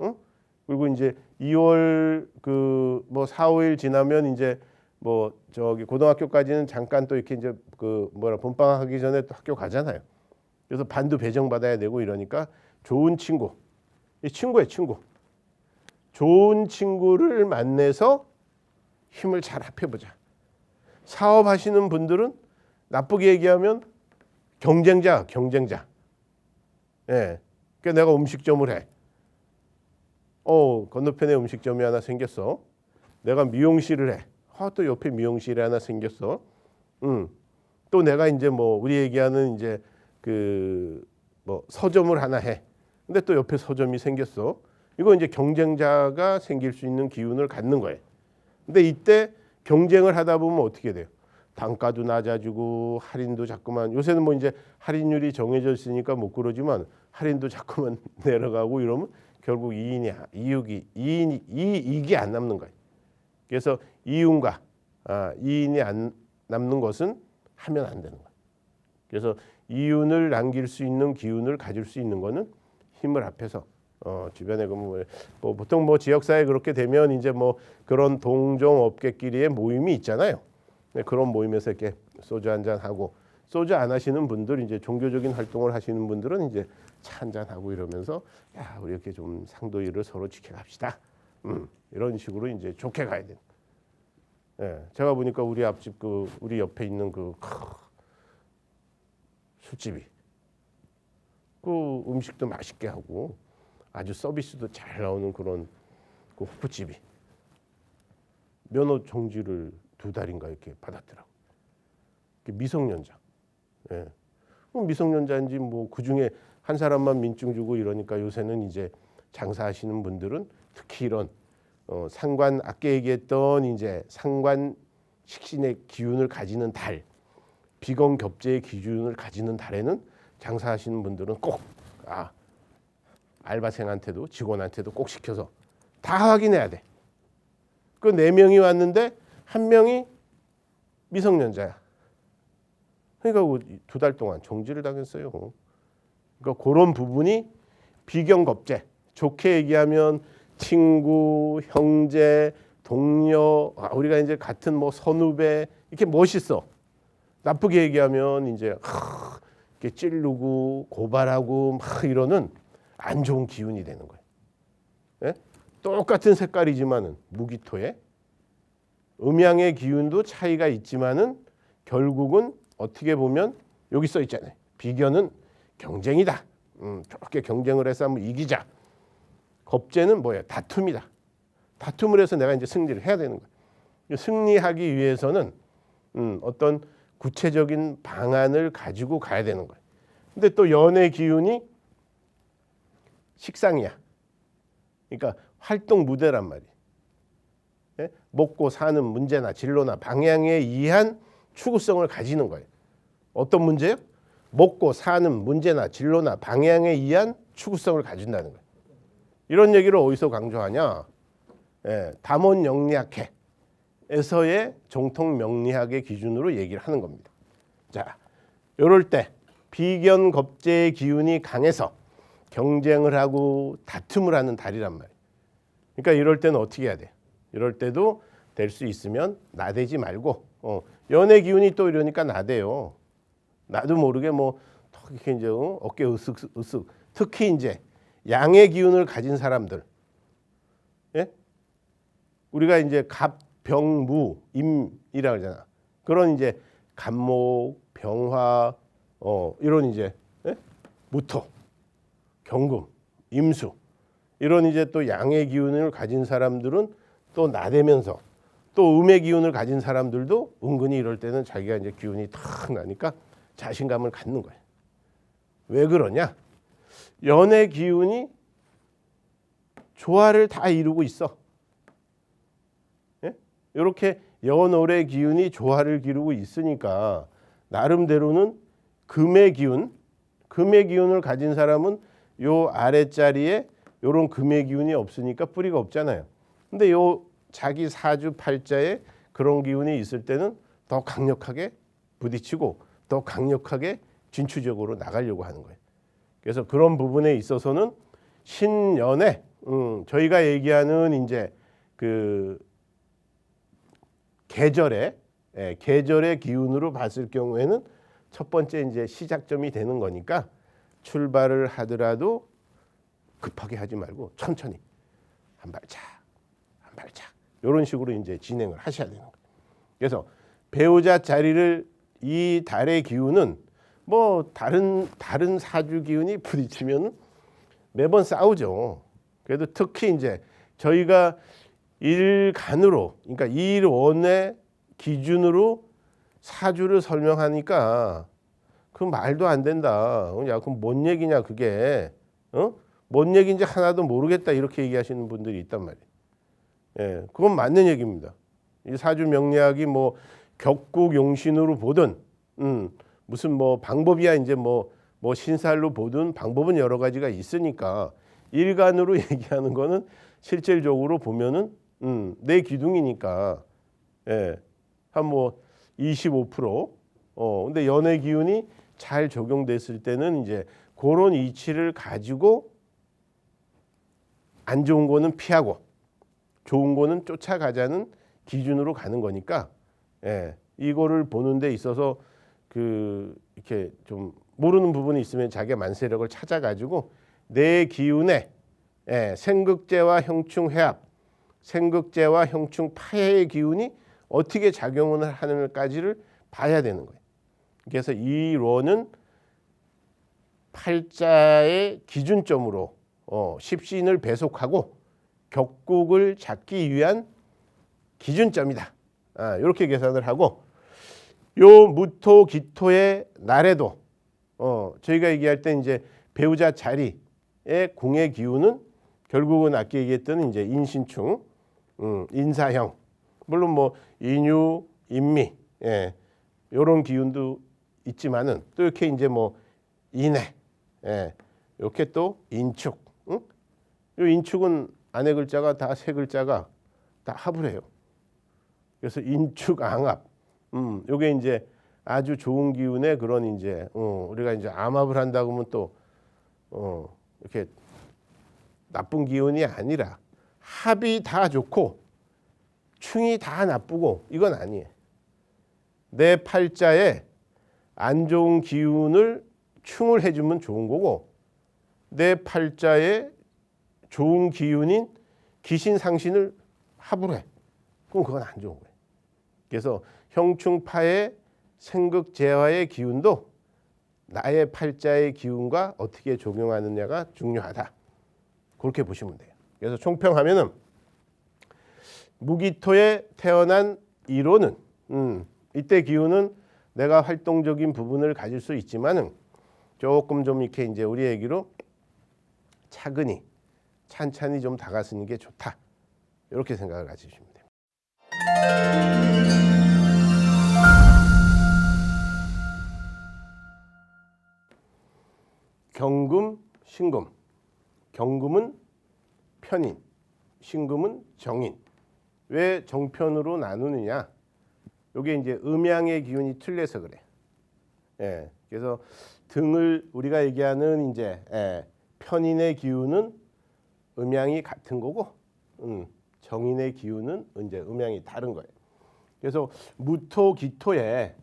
그리고 이제 2월 그 뭐 4, 5일 지나면 이제 뭐 저기 고등학교까지는 잠깐 또 이렇게 이제 그 봄방학 하기 전에 또 학교 가잖아요. 그래서 반도 배정 받아야 되고 이러니까 좋은 친구, 이 친구예요, 친구. 좋은 친구를 만나서 힘을 잘 합해보자. 사업하시는 분들은 나쁘게 얘기하면 경쟁자. 예. 그러니까 내가 음식점을 해. 건너편에 음식점이 하나 생겼어. 내가 미용실을 해. 또 옆에 미용실이 하나 생겼어. 또 내가 이제 뭐 우리 얘기하는 이제 그 뭐 서점을 하나 해. 근데 또 옆에 서점이 생겼어. 이거 이제 경쟁자가 생길 수 있는 기운을 갖는 거예요. 근데 이때 경쟁을 하다 보면 어떻게 돼요? 단가도 낮아지고 할인도 자꾸만, 요새는 뭐 이제 할인율이 정해져 있으니까 못 그러지만 할인도 자꾸만 내려가고 이러면 결국 이익이 안 남는 거예요. 그래서 이윤과 이인이 안 남는 것은 하면 안 되는 거예요. 그래서 이윤을 남길 수 있는 기운을 가질 수 있는 거는 힘을 합해서 주변에 뭐 보통 뭐 지역사회 그렇게 되면 이제 뭐 그런 동종업계끼리의 모임이 있잖아요. 그런 모임에서 이렇게 소주 한잔 하고, 소주 안 하시는 분들, 이제 종교적인 활동을 하시는 분들은 이제 차 한잔 하고 이러면서 야, 우리 이렇게 좀 상도일을 서로 지켜갑시다. 이런 식으로 이제 좋게 가야 돼. 제가 보니까 우리 앞집 우리 옆에 있는 술집이 그 음식도 맛있게 하고 아주 서비스도 잘 나오는 그런 그 호프집이 면허 정지를 2달인가 이렇게 받았더라고. 미성년자. 예. 미성년자인지 뭐 그 중에 한 사람만 민증 주고 이러니까 요새는 이제 장사하시는 분들은 특히 이런 상관 아까 얘기했던 이제 상관 식신의 기운을 가지는 달, 비건 겹제의 기준을 가지는 달에는 장사하시는 분들은 꼭 알바생한테도 직원한테도 꼭 시켜서 다 확인해야 돼. 그 4명이 왔는데 1명이 미성년자야. 그러니까 2달 동안 정지를 당했어요. 그러니까 그런 부분이 비경겁제. 좋게 얘기하면 친구, 형제, 동료, 우리가 이제 같은 뭐 선후배 이렇게 멋있어. 나쁘게 얘기하면 이제 이렇게 찌르고 고발하고 막 이러는 안 좋은 기운이 되는 거예요. 예? 똑같은 색깔이지만은 무기토에 음양의 기운도 차이가 있지만은 결국은 어떻게 보면 여기 써 있잖아요. 비견은 경쟁이다. 저렇게 경쟁을 해서 한번 이기자. 겁재는 뭐예요? 다툼이다. 다툼을 해서 내가 이제 승리를 해야 되는 거예요. 승리하기 위해서는 어떤 구체적인 방안을 가지고 가야 되는 거예요. 근데 또 연의 기운이 식상이야. 그러니까 활동 무대란 말이에요. 예? 먹고 사는 문제나 진로나 방향에 의한 추구성을 가지는 거예요. 어떤 문제요? 먹고 사는 문제나 진로나 방향에 의한 추구성을 가진다는 거예요. 이런 얘기를 어디서 강조하냐? 담원영리학회에서의 정통명리학의 기준으로 얘기를 하는 겁니다. 자, 이럴 때 비견겁제의 기운이 강해서 경쟁을 하고 다툼을 하는 달이란 말이에요. 그러니까 이럴 때는 어떻게 해야 돼? 이럴 때도 될 수 있으면 나대지 말고 연의 기운이 또 이러니까 나대요. 나도 모르게 뭐 이렇게 이제 어깨 으쓱 특히 이제 양의 기운을 가진 사람들, 예? 우리가 이제 갑병무 임이라고 하잖아. 그런 이제 간목, 병화, 이런 이제 무토, 경금, 임수 이런 이제 또 양의 기운을 가진 사람들은 또 나대면서 또 음의 기운을 가진 사람들도 은근히 이럴 때는 자기가 이제 기운이 탁 나니까 자신감을 갖는 거예요. 왜 그러냐? 연의 기운이 조화를 다 이루고 있어. 예? 이렇게 연월의 기운이 조화를 이루고 있으니까 나름대로는 금의 기운을 가진 사람은 요 아랫자리에 요런 금의 기운이 없으니까 뿌리가 없잖아요. 근데 요 자기 사주 팔자에 그런 기운이 있을 때는 더 강력하게 부딪히고 더 강력하게 진취적으로 나가려고 하는 거예요. 그래서 그런 부분에 있어서는 신연에 저희가 얘기하는 이제 그 계절의 기운으로 봤을 경우에는 첫 번째 이제 시작점이 되는 거니까 출발을 하더라도 급하게 하지 말고 천천히 한 발짝 이런 식으로 이제 진행을 하셔야 되는 거예요. 그래서 배우자 자리를 이 달의 기운은 뭐 다른 사주 기운이 부딪히면 매번 싸우죠. 그래도 특히 이제 저희가 일간으로 그러니까 일원의 기준으로 사주를 설명하니까 그 말도 안 된다. 야, 그럼 뭔 얘기냐 그게? 뭔 얘기인지 하나도 모르겠다 이렇게 얘기하시는 분들이 있단 말이에요. 예, 그건 맞는 얘기입니다. 이 사주 명리학이 뭐 격국 용신으로 보든 무슨 뭐 방법이야 이제 뭐 신살로 보든 방법은 여러 가지가 있으니까 일간으로 얘기하는 거는 실질적으로 보면은 내 기둥이니까 한 뭐 25% 근데 연의 기운이 잘 적용됐을 때는 이제 그런 이치를 가지고 안 좋은 거는 피하고 좋은 거는 쫓아가자는 기준으로 가는 거니까 이거를 보는 데 있어서 그 이렇게 좀 모르는 부분이 있으면 자기의 만세력을 찾아가지고 내 기운에 생극제와 형충회합, 생극제와 형충 파해의 기운이 어떻게 작용을 하는까지를 봐야 되는 거예요. 그래서 이 론은 팔자의 기준점으로 십신을 배속하고 격국을 잡기 위한 기준점이다. 이렇게 계산을 하고 요 무토 기토의 날에도 저희가 얘기할 때 이제 배우자 자리의 궁의 기운은 결국은 아까 얘기했던 이제 인신충, 인사형, 물론 뭐 인유, 인미, 이런 기운도 있지만은 또 이렇게 이제 뭐 인해, 이렇게 또 인축, 요 인축은 안의 글자가 다 세 글자가 다 합을 해요. 그래서 인축앙합, 요게 이제 아주 좋은 기운의 그런 이제 우리가 이제 암합을 한다고 하면 또 이렇게 나쁜 기운이 아니라 합이 다 좋고 충이 다 나쁘고 이건 아니에요. 내 팔자에 안 좋은 기운을 충을 해주면 좋은 거고 내 팔자에 좋은 기운인 기신 상신을 합을 해. 그럼 그건 안 좋은 거예요. 그래서 형충파의 생극재화의 기운도 나의 팔자의 기운과 어떻게 적용하느냐가 중요하다. 그렇게 보시면 돼요. 그래서 총평하면은 무기토에 태어난 이로는 이때 기운은 내가 활동적인 부분을 가질 수 있지만은 조금 좀 이렇게 이제 우리 얘기로 차근히 찬찬히 좀 다가서는 게 좋다. 이렇게 생각을 가지시면 됩니다. 경금, 신금. 경금은 편인, 신금은 정인. 왜 정편으로 나누느냐? 이게 이제 음양의 기운이 틀려서 그래. 그래서 등을 우리가 얘기하는 이제 편인의 기운은 음양이 같은 거고, 정인의 기운은 이제 음양이 다른 거예요. 그래서 무토 기토에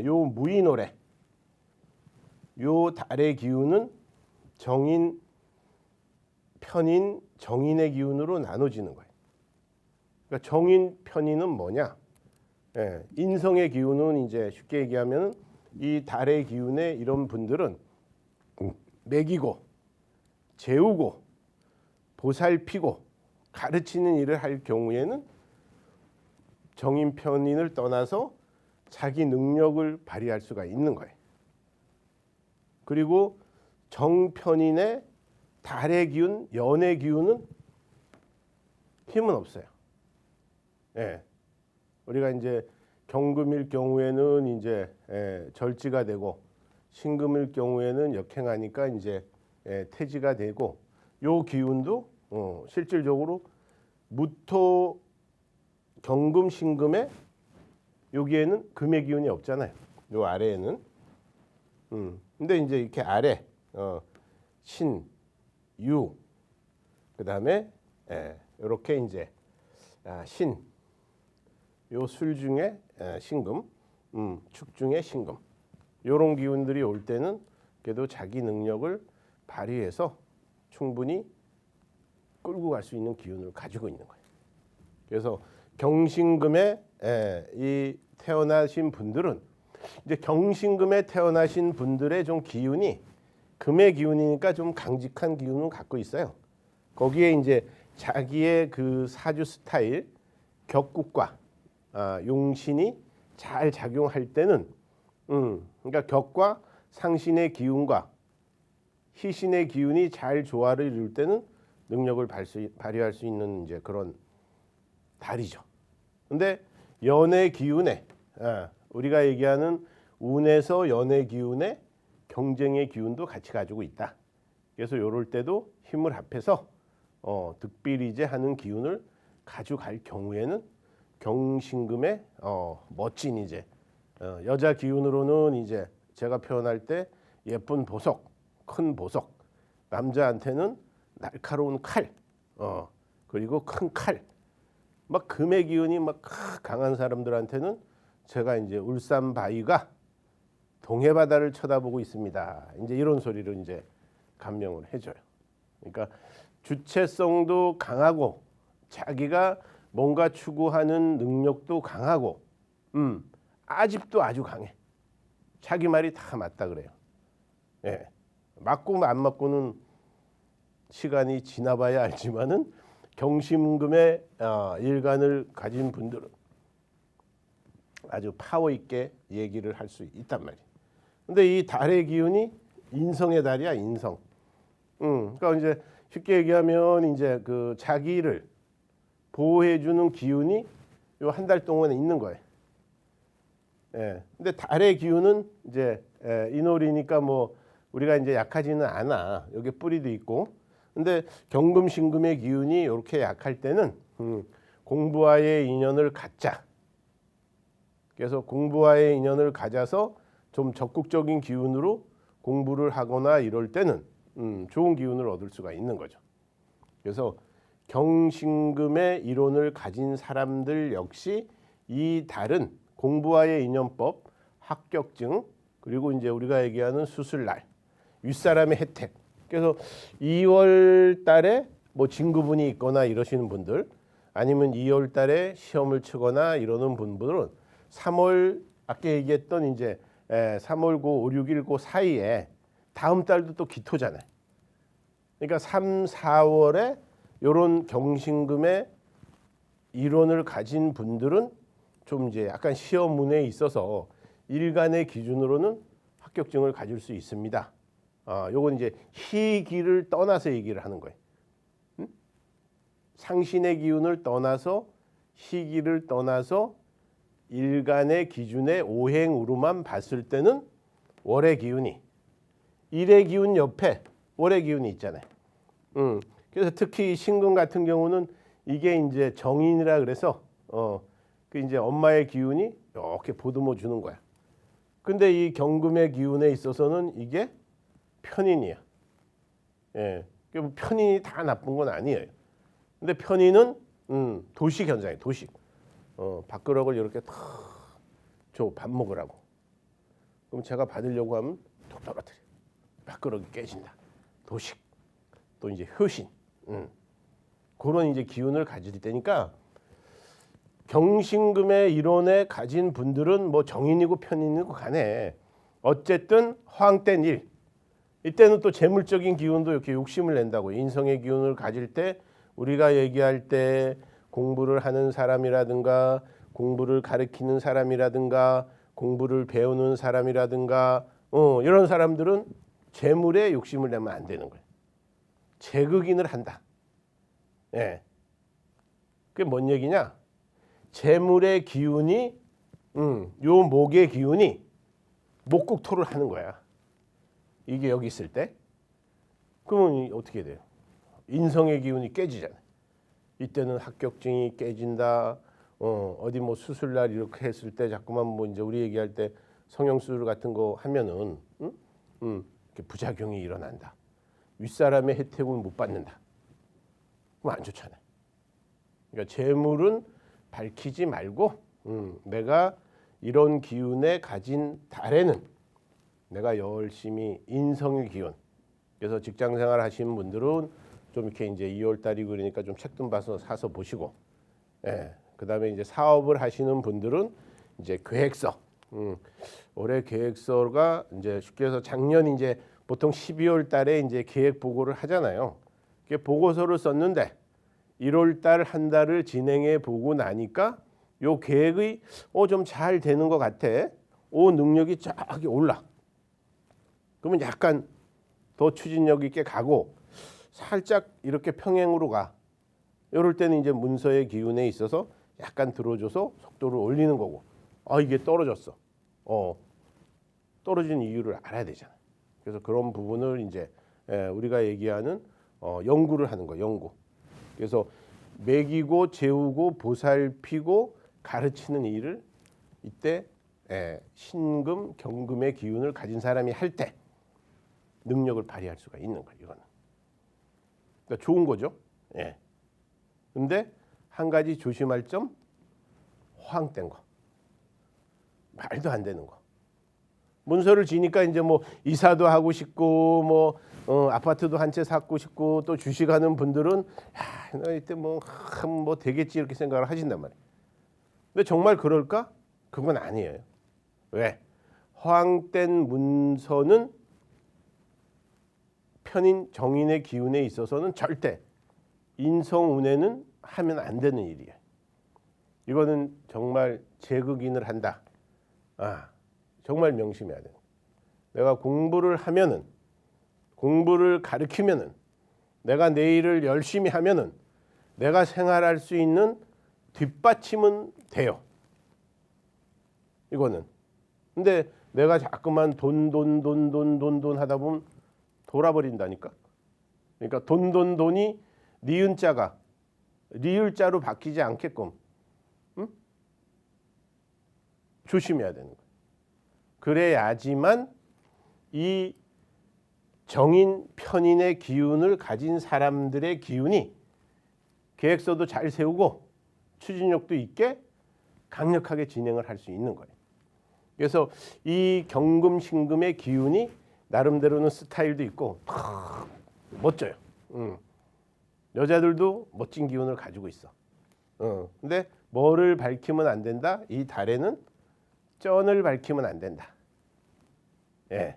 요 무인오래, 요 달의 기운은 정인, 편인, 정인의 기운으로 나눠지는 거예요. 그러니까 정인, 편인은 뭐냐? 인성의 기운은 이제 쉽게 얘기하면 이 달의 기운에 이런 분들은 먹이고 재우고 보살피고 가르치는 일을 할 경우에는 정인, 편인을 떠나서 자기 능력을 발휘할 수가 있는 거예요. 그리고 정편인의 달의 기운, 연의 기운은 힘은 없어요. 우리가 이제 경금일 경우에는 이제 절지가 되고 신금일 경우에는 역행하니까 이제 태지가 되고 요 기운도 실질적으로 무토 경금 신금에 여기에는 금의 기운이 없잖아요. 요 아래에는 근데 이제 이렇게 아래 신, 유, 그다음에 이렇게 이제 신, 요 술 중에 신금, 축 중에 신금, 요런 기운들이 올 때는 그래도 자기 능력을 발휘해서 충분히 끌고 갈 수 있는 기운을 가지고 있는 거예요. 그래서 경신금에 이 태어나신 분들은 이제 경신금에 태어나신 분들의 좀 기운이 금의 기운이니까 좀 강직한 기운을 갖고 있어요. 거기에 이제 자기의 그 사주 스타일, 격국과 용신이 잘 작용할 때는 그러니까 격과 상신의 기운과 희신의 기운이 잘 조화를 이룰 때는 능력을 발휘할 수 있는 이제 그런 달이죠. 근데 연의 기운에 우리가 얘기하는 운에서 연의 기운에 경쟁의 기운도 같이 가지고 있다. 그래서 이럴 때도 힘을 합해서 득비리제하는 기운을 가져갈 경우에는 경신금의 멋진 이제 여자 기운으로는 이제 제가 표현할 때 예쁜 보석, 큰 보석, 남자한테는 날카로운 칼, 그리고 큰 칼, 막 금의 기운이 막 강한 사람들한테는 제가 이제 울산 바위가 동해 바다를 쳐다보고 있습니다. 이제 이런 소리를 이제 감명을 해줘요. 그러니까 주체성도 강하고 자기가 뭔가 추구하는 능력도 강하고 아집도 아주 강해. 자기 말이 다 맞다 그래요. 맞고 안 맞고는 시간이 지나봐야 알지만은 경심금의 일간을 가진 분들은 아주 파워 있게 얘기를 할 수 있단 말이에요. 근데 이 달의 기운이 인성의 달이야, 인성. 그러니까 이제 쉽게 얘기하면 이제 그 자기를 보호해주는 기운이 요 한 달 동안에 있는 거예요. 예. 근데 달의 기운은 이제 인월이니까 뭐 우리가 이제 약하지는 않아. 여기 뿌리도 있고. 근데 경금 신금의 기운이 이렇게 약할 때는 공부와의 인연을 갖자. 그래서 공부와의 인연을 가져서 좀 적극적인 기운으로 공부를 하거나 이럴 때는 좋은 기운을 얻을 수가 있는 거죠. 그래서 경신금의 이론을 가진 사람들 역시 이 달은 공부와의 인연법, 합격증, 그리고 이제 우리가 얘기하는 수술날, 윗사람의 혜택. 그래서 2월 달에 뭐 진급운이 있거나 이러시는 분들, 아니면 2월 달에 시험을 치거나 이러는 분들은 3월 아까 얘기했던 이제 3월 고 5, 6일 고 사이에 다음 달도 또 기토잖아요. 그러니까 3, 4월에 이런 경신금의 이론을 가진 분들은 좀 이제 약간 시험운에 있어서 일간의 기준으로는 합격증을 가질 수 있습니다. 요건 이제 희기를 떠나서 얘기를 하는 거예요. 상신의 기운을 떠나서 희기를 떠나서 일간의 기준의 오행으로만 봤을 때는 월의 기운이 일의 기운 옆에 월의 기운이 있잖아요. 그래서 특히 신금 같은 경우는 이게 이제 정인이라 그래서 그 이제 엄마의 기운이 이렇게 보듬어 주는 거야. 근데 이 경금의 기운에 있어서는 이게 편인이야. 예, 편인이 다 나쁜 건 아니에요. 근데 편인은 도식 현상이에요. 도식. 밥그릇을 이렇게 탁 줘 밥 먹으라고. 그럼 제가 받으려고 하면 톡 떨어뜨려. 밥그릇이 깨진다. 도식. 또 이제 효신. 그런 이제 기운을 가질 때니까 경신금의 이론에 가진 분들은 뭐 정인이고 편인이고 간에 어쨌든 화항된 일. 이때는 또 재물적인 기운도 이렇게 욕심을 낸다고. 인성의 기운을 가질 때 우리가 얘기할 때 공부를 하는 사람이라든가 공부를 가르치는 사람이라든가 공부를 배우는 사람이라든가 이런 사람들은 재물에 욕심을 내면 안 되는 거예요. 재극인을 한다. 예. 그게 뭔 얘기냐? 재물의 기운이 요 목의 기운이 목국토를 하는 거야. 이게 여기 있을 때 그러면 어떻게 돼요? 인성의 기운이 깨지잖아요. 이때는 합격증이 깨진다. 어디 뭐 수술날 이렇게 했을 때 자꾸만 뭐 이제 우리 얘기할 때 성형수술 같은 거 하면은 이렇게 부작용이 일어난다. 윗사람의 혜택은 못 받는다. 그럼 안 좋잖아요. 그러니까 재물은 밝히지 말고 내가 이런 기운에 가진 달에는 내가 열심히 인성의 기운. 그래서 직장생활 하시는 분들은 좀 이렇게 이제 2월 달이고 그러니까 좀 책 좀 봐서 사서 보시고, 그다음에 이제 사업을 하시는 분들은 이제 계획서. 올해 계획서가 이제 쉽게 해서 작년 이제 보통 12월 달에 이제 계획 보고를 하잖아요. 그 보고서를 썼는데 1월 달 한 달을 진행해 보고 나니까 요 계획이 좀 잘 되는 것 같아. 능력이 쫙 올라. 그러면 약간 더 추진력 있게 가고 살짝 이렇게 평행으로 가. 이럴 때는 이제 문서의 기운에 있어서 약간 들어줘서 속도를 올리는 거고. 이게 떨어졌어. 떨어진 이유를 알아야 되잖아. 그래서 그런 부분을 이제 우리가 얘기하는 연구를 하는 거, 연구. 그래서 먹이고 재우고 보살피고 가르치는 일을 이때 신금, 경금의 기운을 가진 사람이 할 때 능력을 발휘할 수가 있는 거예요. 이거는. 그러니까 좋은 거죠. 근데 한 가지 조심할 점, 호황된 거. 말도 안 되는 거. 문서를 지니까 이제 뭐 이사도 하고 싶고 뭐 아파트도 한 채 사고 싶고 또 주식하는 분들은 나 이때 뭐 되겠지 이렇게 생각을 하신단 말이에요. 근데 정말 그럴까? 그건 아니에요. 왜? 호황된 문서는 편인 정인의 기운에 있어서는 절대 인성운해는 하면 안 되는 일이에요. 이거는 정말 제극인을 한다. 정말 명심해야 돼. 내가 공부를 하면은, 공부를 가르치면은, 내가 내 일을 열심히 하면은 내가 생활할 수 있는 뒷받침은 돼요. 이거는. 근데 내가 자꾸만 돈 하다 보면 돌아버린다니까. 그러니까 돈이 니은자가 리을자로 바뀌지 않게끔 조심해야 되는 거예요. 그래야지만 이 정인 편인의 기운을 가진 사람들의 기운이 계획서도 잘 세우고 추진력도 있게 강력하게 진행을 할 수 있는 거예요. 그래서 이 경금 신금의 기운이 나름대로는 스타일도 있고 멋져요. 여자들도 멋진 기운을 가지고 있어. 근데 뭐를 밝히면 안 된다? 이 달에는 쩐을 밝히면 안 된다. 예.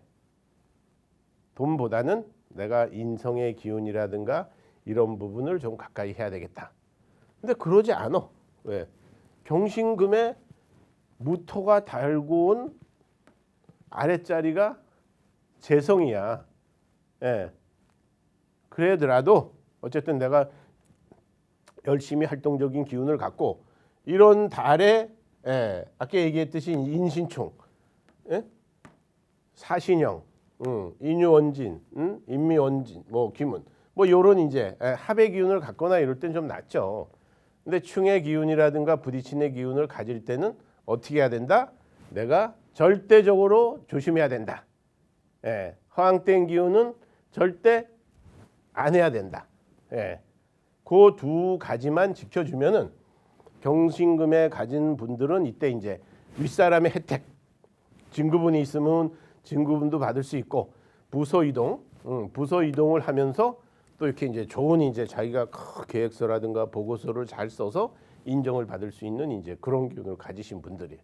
돈보다는 내가 인성의 기운이라든가 이런 부분을 좀 가까이 해야 되겠다. 근데 그러지 않아. 왜? 경신금에 무토가 달고 온 아랫자리가 재성이야. 예. 그래더라도 어쨌든 내가 열심히 활동적인 기운을 갖고 이런 달에 아까 얘기했듯이 인신충, 사신형, 인유원진, 인미원진, 뭐 기문, 뭐 이런 이제 합의 기운을 갖거나 이럴 땐 좀 낫죠. 근데 충의 기운이라든가 부딪히는 기운을 가질 때는 어떻게 해야 된다? 내가 절대적으로 조심해야 된다. 허황된 기운은 절대 안 해야 된다. 그 두 가지만 지켜주면은 경신금에 가진 분들은 이때 이제 윗사람의 혜택, 진구분이 있으면 진구분도 받을 수 있고 부서 이동을 하면서 또 이렇게 이제 좋은 이제 자기가 계획서라든가 보고서를 잘 써서 인정을 받을 수 있는 이제 그런 기운을 가지신 분들이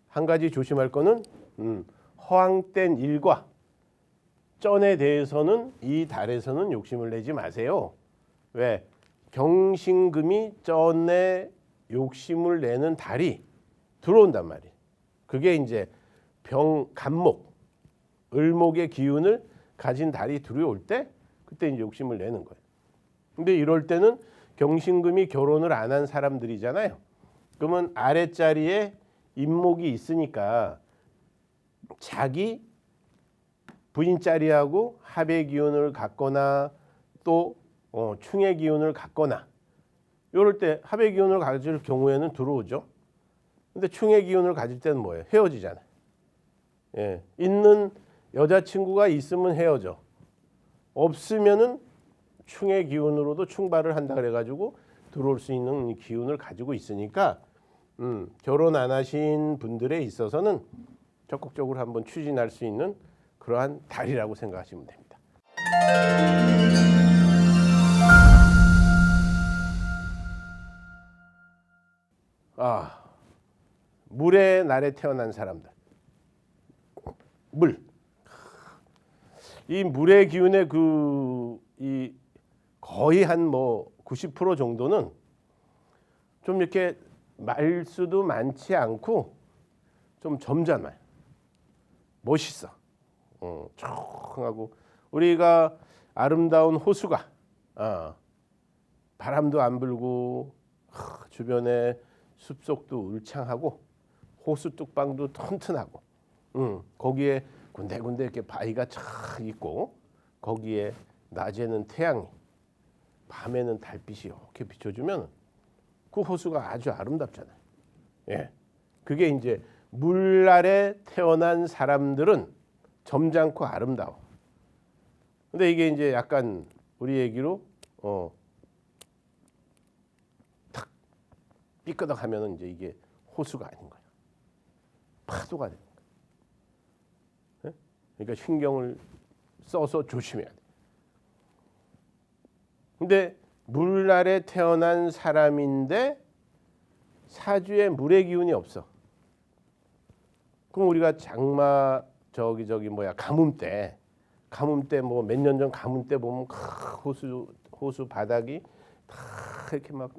한 가지 조심할 거는 허황된 일과 쩐에 대해서는 이 달에서는 욕심을 내지 마세요. 왜? 경신금이 쩐에 욕심을 내는 달이 들어온단 말이에요. 그게 이제 간목, 을목의 기운을 가진 달이 들어올 때 그때 이제 욕심을 내는 거예요. 근데 이럴 때는 경신금이 결혼을 안 한 사람들이잖아요. 그러면 아랫자리에 인목이 있으니까 자기 부인자리하고 합의 기운을 갖거나 또 충의 기운을 갖거나 이럴 때 합의 기운을 가질 경우에는 들어오죠. 근데 충의 기운을 가질 때는 뭐예요? 헤어지잖아요. 있는 여자친구가 있으면 헤어져. 없으면은 충의 기운으로도 충발을 한다 그래가지고 들어올 수 있는 기운을 가지고 있으니까 결혼 안 하신 분들에 있어서는 적극적으로 한번 추진할 수 있는 그러한 달이라고 생각하시면 됩니다. 물의 날에 태어난 사람들. 물. 이 물의 기운의 이 거의 한 뭐 90% 정도는 좀 이렇게 말수도 많지 않고 좀 점잖아요. 멋있어. 쭉 하고 우리가 아름다운 호수가 바람도 안 불고 주변에 숲속도 울창하고 호수 뚝방도 튼튼하고 거기에 군데군데 이렇게 바위가 쫙 있고 거기에 낮에는 태양이 밤에는 달빛이 이렇게 비춰주면 그 호수가 아주 아름답잖아요. 그게 이제 물 아래 태어난 사람들은 점잖고 아름다워. 근데 이게 이제 약간 우리 얘기로 탁 삐끄덕하면은 이제 이게 호수가 아닌 거야. 파도가 되는 거야. 그러니까 신경을 써서 조심해야 돼. 근데 물 아래 태어난 사람인데 사주에 물의 기운이 없어. 그럼 우리가 장마 가뭄 때 가뭄 때 뭐 몇 년 전 가뭄 때 보면 호수 바닥이 다 이렇게 막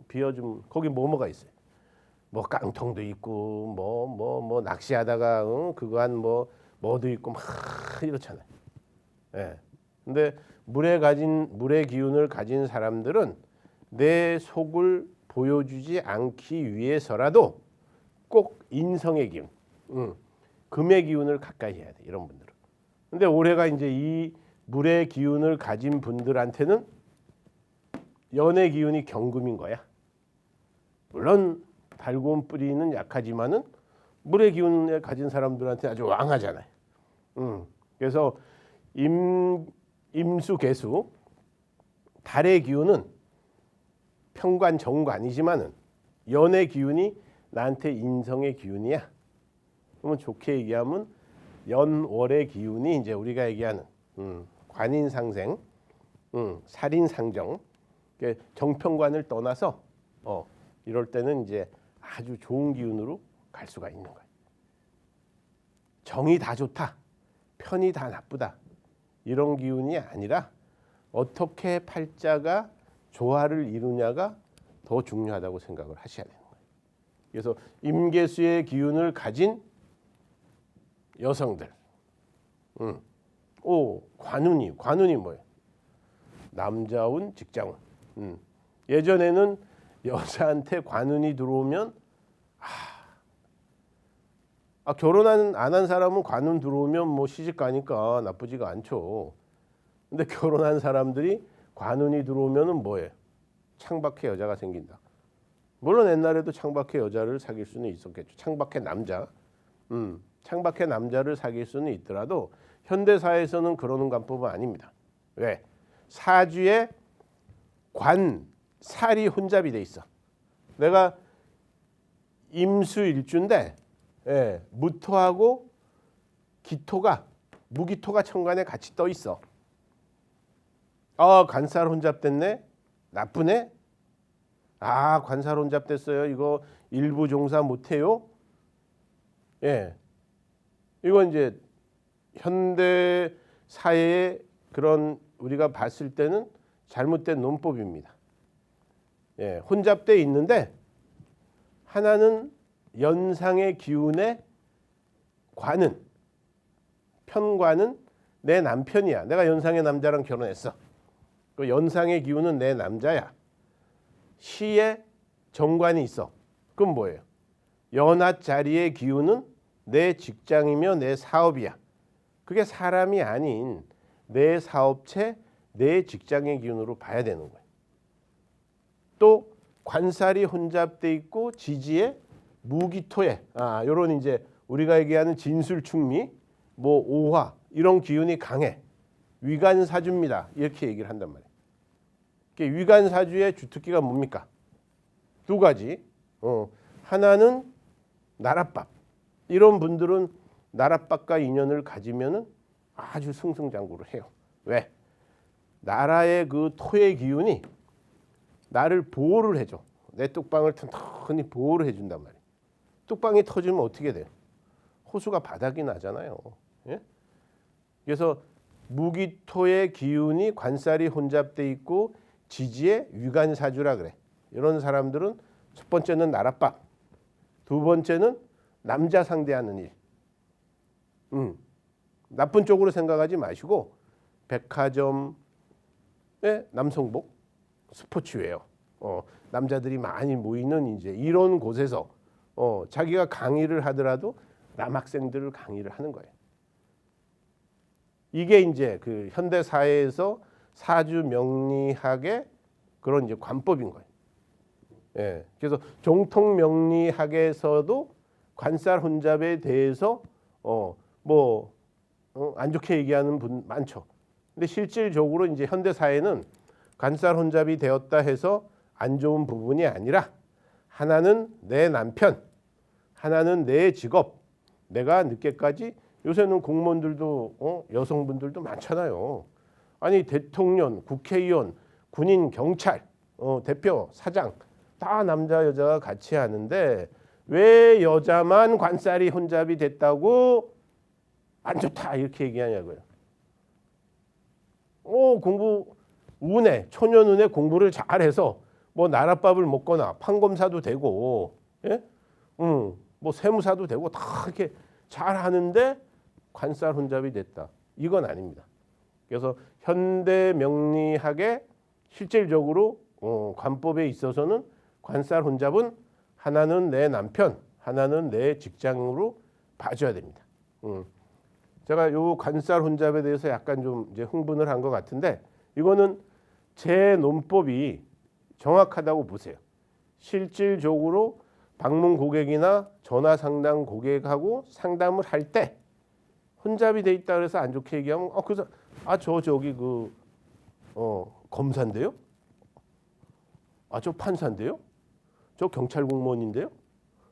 비어준 거기 뭐가 있어요. 뭐 깡통도 있고 뭐 낚시하다가 그거 한 뭐도 있고 막 이렇잖아요. 예. 근데 물의 기운을 가진 사람들은 내 속을 보여주지 않기 위해서라도 꼭 인성의 기운, 금의 기운을 가까이 해야 돼. 이런 분들은. 근데 올해가 이제 이 물의 기운을 가진 분들한테는 연의 기운이 경금인 거야. 물론 달고운 뿌리는 약하지만은 물의 기운을 가진 사람들한테 아주 왕하잖아요. 그래서 임수 개수 달의 기운은 편관 정관이지만은 연의 기운이 나한테 인성의 기운이야. 그러면 좋게 얘기하면 연월의 기운이 이제 우리가 얘기하는 관인상생, 살인상정, 정편관을 떠나서 이럴 때는 이제 아주 좋은 기운으로 갈 수가 있는 거예요. 정이 다 좋다, 편이 다 나쁘다 이런 기운이 아니라 어떻게 팔자가 조화를 이루냐가 더 중요하다고 생각을 하셔야 되는 거예요. 그래서 임계수의 기운을 가진 여성들, 관운이 뭐예요? 남자운, 직장운. 예전에는 여자한테 관운이 들어오면 결혼 안 한 사람은 관운 들어오면 뭐 시집 가니까 나쁘지가 않죠. 근데 결혼한 사람들이 관운이 들어오면은 뭐예요? 창밖에 여자가 생긴다. 물론 옛날에도 창밖에 여자를 사귈 수는 있었겠죠. 창밖에 남자, 창밖에 남자를 사귈 수는 있더라도 현대 사회에서는 그러는 관법은 아닙니다. 왜? 사주에 관, 살이 혼잡이 돼 있어. 내가 임수일주인데 무토하고 무기토가 천간에 같이 떠 있어. 관살 혼잡됐네. 나쁘네. 관살 혼잡됐어요. 이거 일부 종사 못해요. 이건 이제 현대 사회의 그런 우리가 봤을 때는 잘못된 논법입니다. 혼잡돼 있는데 하나는 연상의 기운의 관은, 편관은 내 남편이야. 내가 연상의 남자랑 결혼했어. 그 연상의 기운은 내 남자야. 시에 정관이 있어. 그럼 뭐예요? 연합 자리의 기운은 내 직장이며 내 사업이야. 그게 사람이 아닌 내 사업체, 내 직장의 기운으로 봐야 되는 거예요. 또 관살이 혼잡돼 있고 지지에 무기토에 요런 이제 우리가 얘기하는 진술충미, 오화 이런 기운이 강해. 위간사주입니다. 이렇게 얘기를 한단 말이에요. 위간사주의 주특기가 뭡니까? 두 가지. 하나는 나랏밥. 이런 분들은 나랏밥과 인연을 가지면은 아주 승승장구를 해요. 왜? 나라의 그 토의 기운이 나를 보호를 해줘. 내 뚝방을 튼튼히 보호를 해준단 말이에요. 뚝방이 터지면 어떻게 돼요? 호수가 바닥이 나잖아요. 그래서 무기토의 기운이 관살이 혼잡돼 있고 지지에 위간사주라 그래. 이런 사람들은 첫 번째는 나랏밥, 두 번째는 남자 상대하는 일. 나쁜 쪽으로 생각하지 마시고 백화점의 남성복, 스포츠웨어, 남자들이 많이 모이는 이제 이런 곳에서 자기가 강의를 하더라도 남학생들을 강의를 하는 거예요. 이게 이제 그 현대 사회에서 사주 명리학의 그런 이제 관법인 거예요. 그래서 정통 명리학에서도 관살 혼잡에 대해서 안 좋게 얘기하는 분 많죠. 근데 실질적으로 이제 현대 사회는 관살 혼잡이 되었다 해서 안 좋은 부분이 아니라 하나는 내 남편, 하나는 내 직업. 내가 늦게까지 요새는 공무원들도 여성분들도 많잖아요. 아니 대통령, 국회의원, 군인, 경찰, 대표, 사장 다 남자 여자가 같이 하는데 왜 여자만 관살이 혼잡이 됐다고 안 좋다 이렇게 얘기하냐고요. 공부 운에 초년 운에 공부를 잘해서 뭐 나랏밥을 먹거나 판검사도 되고, 예? 뭐 세무사도 되고 다 이렇게 잘하는데 관살 혼잡이 됐다. 이건 아닙니다. 그래서 현대 명리학의 실질적으로 관법에 있어서는 관살 혼잡은 하나는 내 남편, 하나는 내 직장으로 봐줘야 됩니다. 제가 요 관살 혼잡에 대해서 약간 좀 이제 흥분을 한 것 같은데 이거는 제 논법이 정확하다고 보세요. 실질적으로 방문 고객이나 전화 상담 고객하고 상담을 할 때 혼잡이 돼 있다 그래서 안 좋게 얘기하면 그래서 저기 검사인데요? 저 판사인데요? 저 경찰 공무원인데요?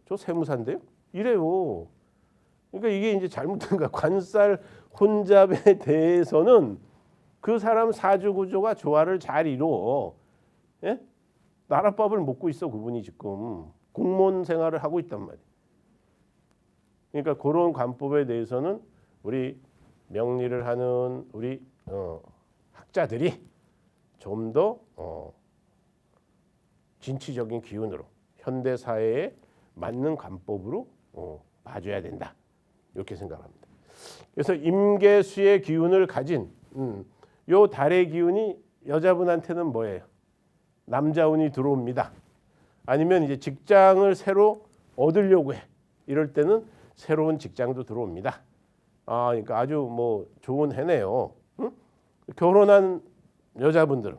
저 세무사인데요? 이래요. 그러니까 이게 이제 잘못된 거야. 관살 혼잡에 대해서는 그 사람 사주 구조가 조화를 잘 이루어. 예? 나랏밥을 먹고 있어 그분이 지금 공무원 생활을 하고 있단 말이에요. 그러니까 그런 관법에 대해서는 우리 명리를 하는 우리 학자들이 좀 더 진취적인 기운으로 현대 사회에 맞는 관법으로 봐줘야 된다. 이렇게 생각합니다. 그래서 임계수의 기운을 가진 요 달의 기운이 여자분한테는 뭐예요? 남자운이 들어옵니다. 아니면 이제 직장을 새로 얻으려고 해. 이럴 때는 새로운 직장도 들어옵니다. 그러니까 아주 뭐 좋은 해네요. 결혼한 여자분들은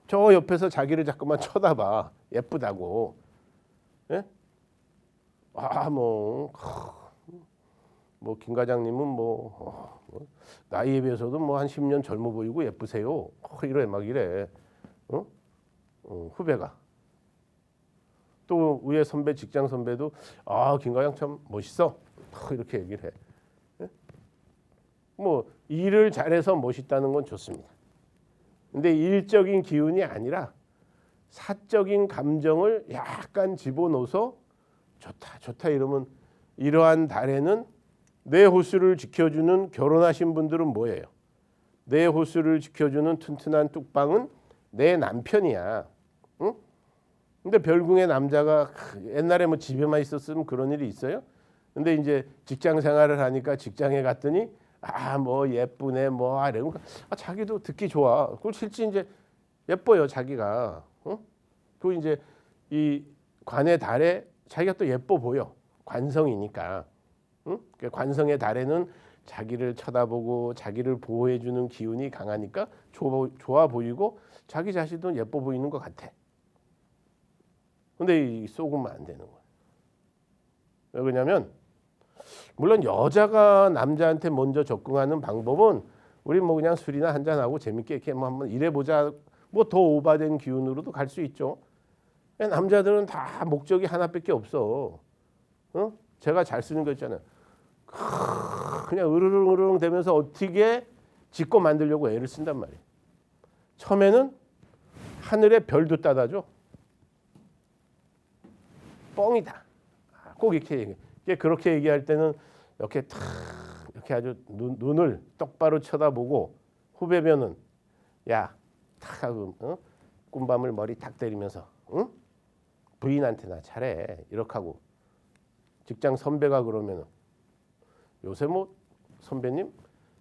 저 옆에서 자기를 자꾸만 쳐다봐. 예쁘다고. 예? 김 과장님은 나이에 비해서도 뭐 한 10년 젊어 보이고 예쁘세요. 이래 막 이래. 후배가 또 위에 선배 직장 선배도 김 과장 참 멋있어. 이렇게 얘기를 해. 예? 뭐 일을 잘해서 멋있다는 건 좋습니다. 근데 일적인 기운이 아니라 사적인 감정을 약간 집어넣어서 좋다 이러면 이러한 달에는 내 호수를 지켜주는 결혼하신 분들은 뭐예요? 내 호수를 지켜주는 튼튼한 뚝방은 내 남편이야. 응? 근데 별궁의 남자가 옛날에 뭐 집에만 있었으면 그런 일이 있어요? 근데 이제 직장 생활을 하니까 직장에 갔더니 뭐 예쁘네 이러면 자기도 듣기 좋아. 그리고 실제 이제 예뻐요 자기가. 그 이제 이 관의 달에 자기가 또 예뻐 보여. 관성이니까. 관성의 달에는 자기를 쳐다보고 자기를 보호해주는 기운이 강하니까 좋아 보이고 자기 자신도 예뻐 보이는 것 같아. 근데 쏘으면 안 되는 거야. 왜 그러냐면 물론 여자가 남자한테 먼저 접근하는 방법은 우리 뭐 그냥 술이나 한잔하고 재밌게 이렇게 한번 일해보자 뭐 더 오바된 기운으로도 갈 수 있죠. 남자들은 다 목적이 하나밖에 없어. 제가 잘 쓰는 거 있잖아요. 그냥 으르릉 되면서 어떻게 짓고 만들려고 애를 쓴단 말이에요. 처음에는 하늘에 별도 따다줘. 뻥이다. 꼭 이렇게 얘기해. 그렇게 얘기할 때는 이렇게 탁 이렇게 아주 눈을 똑바로 쳐다보고 후배면은 탁 하고 꿈밤을 머리 탁 때리면서 부인한테나 잘해 이렇게 하고 직장 선배가 그러면은 요새 뭐 선배님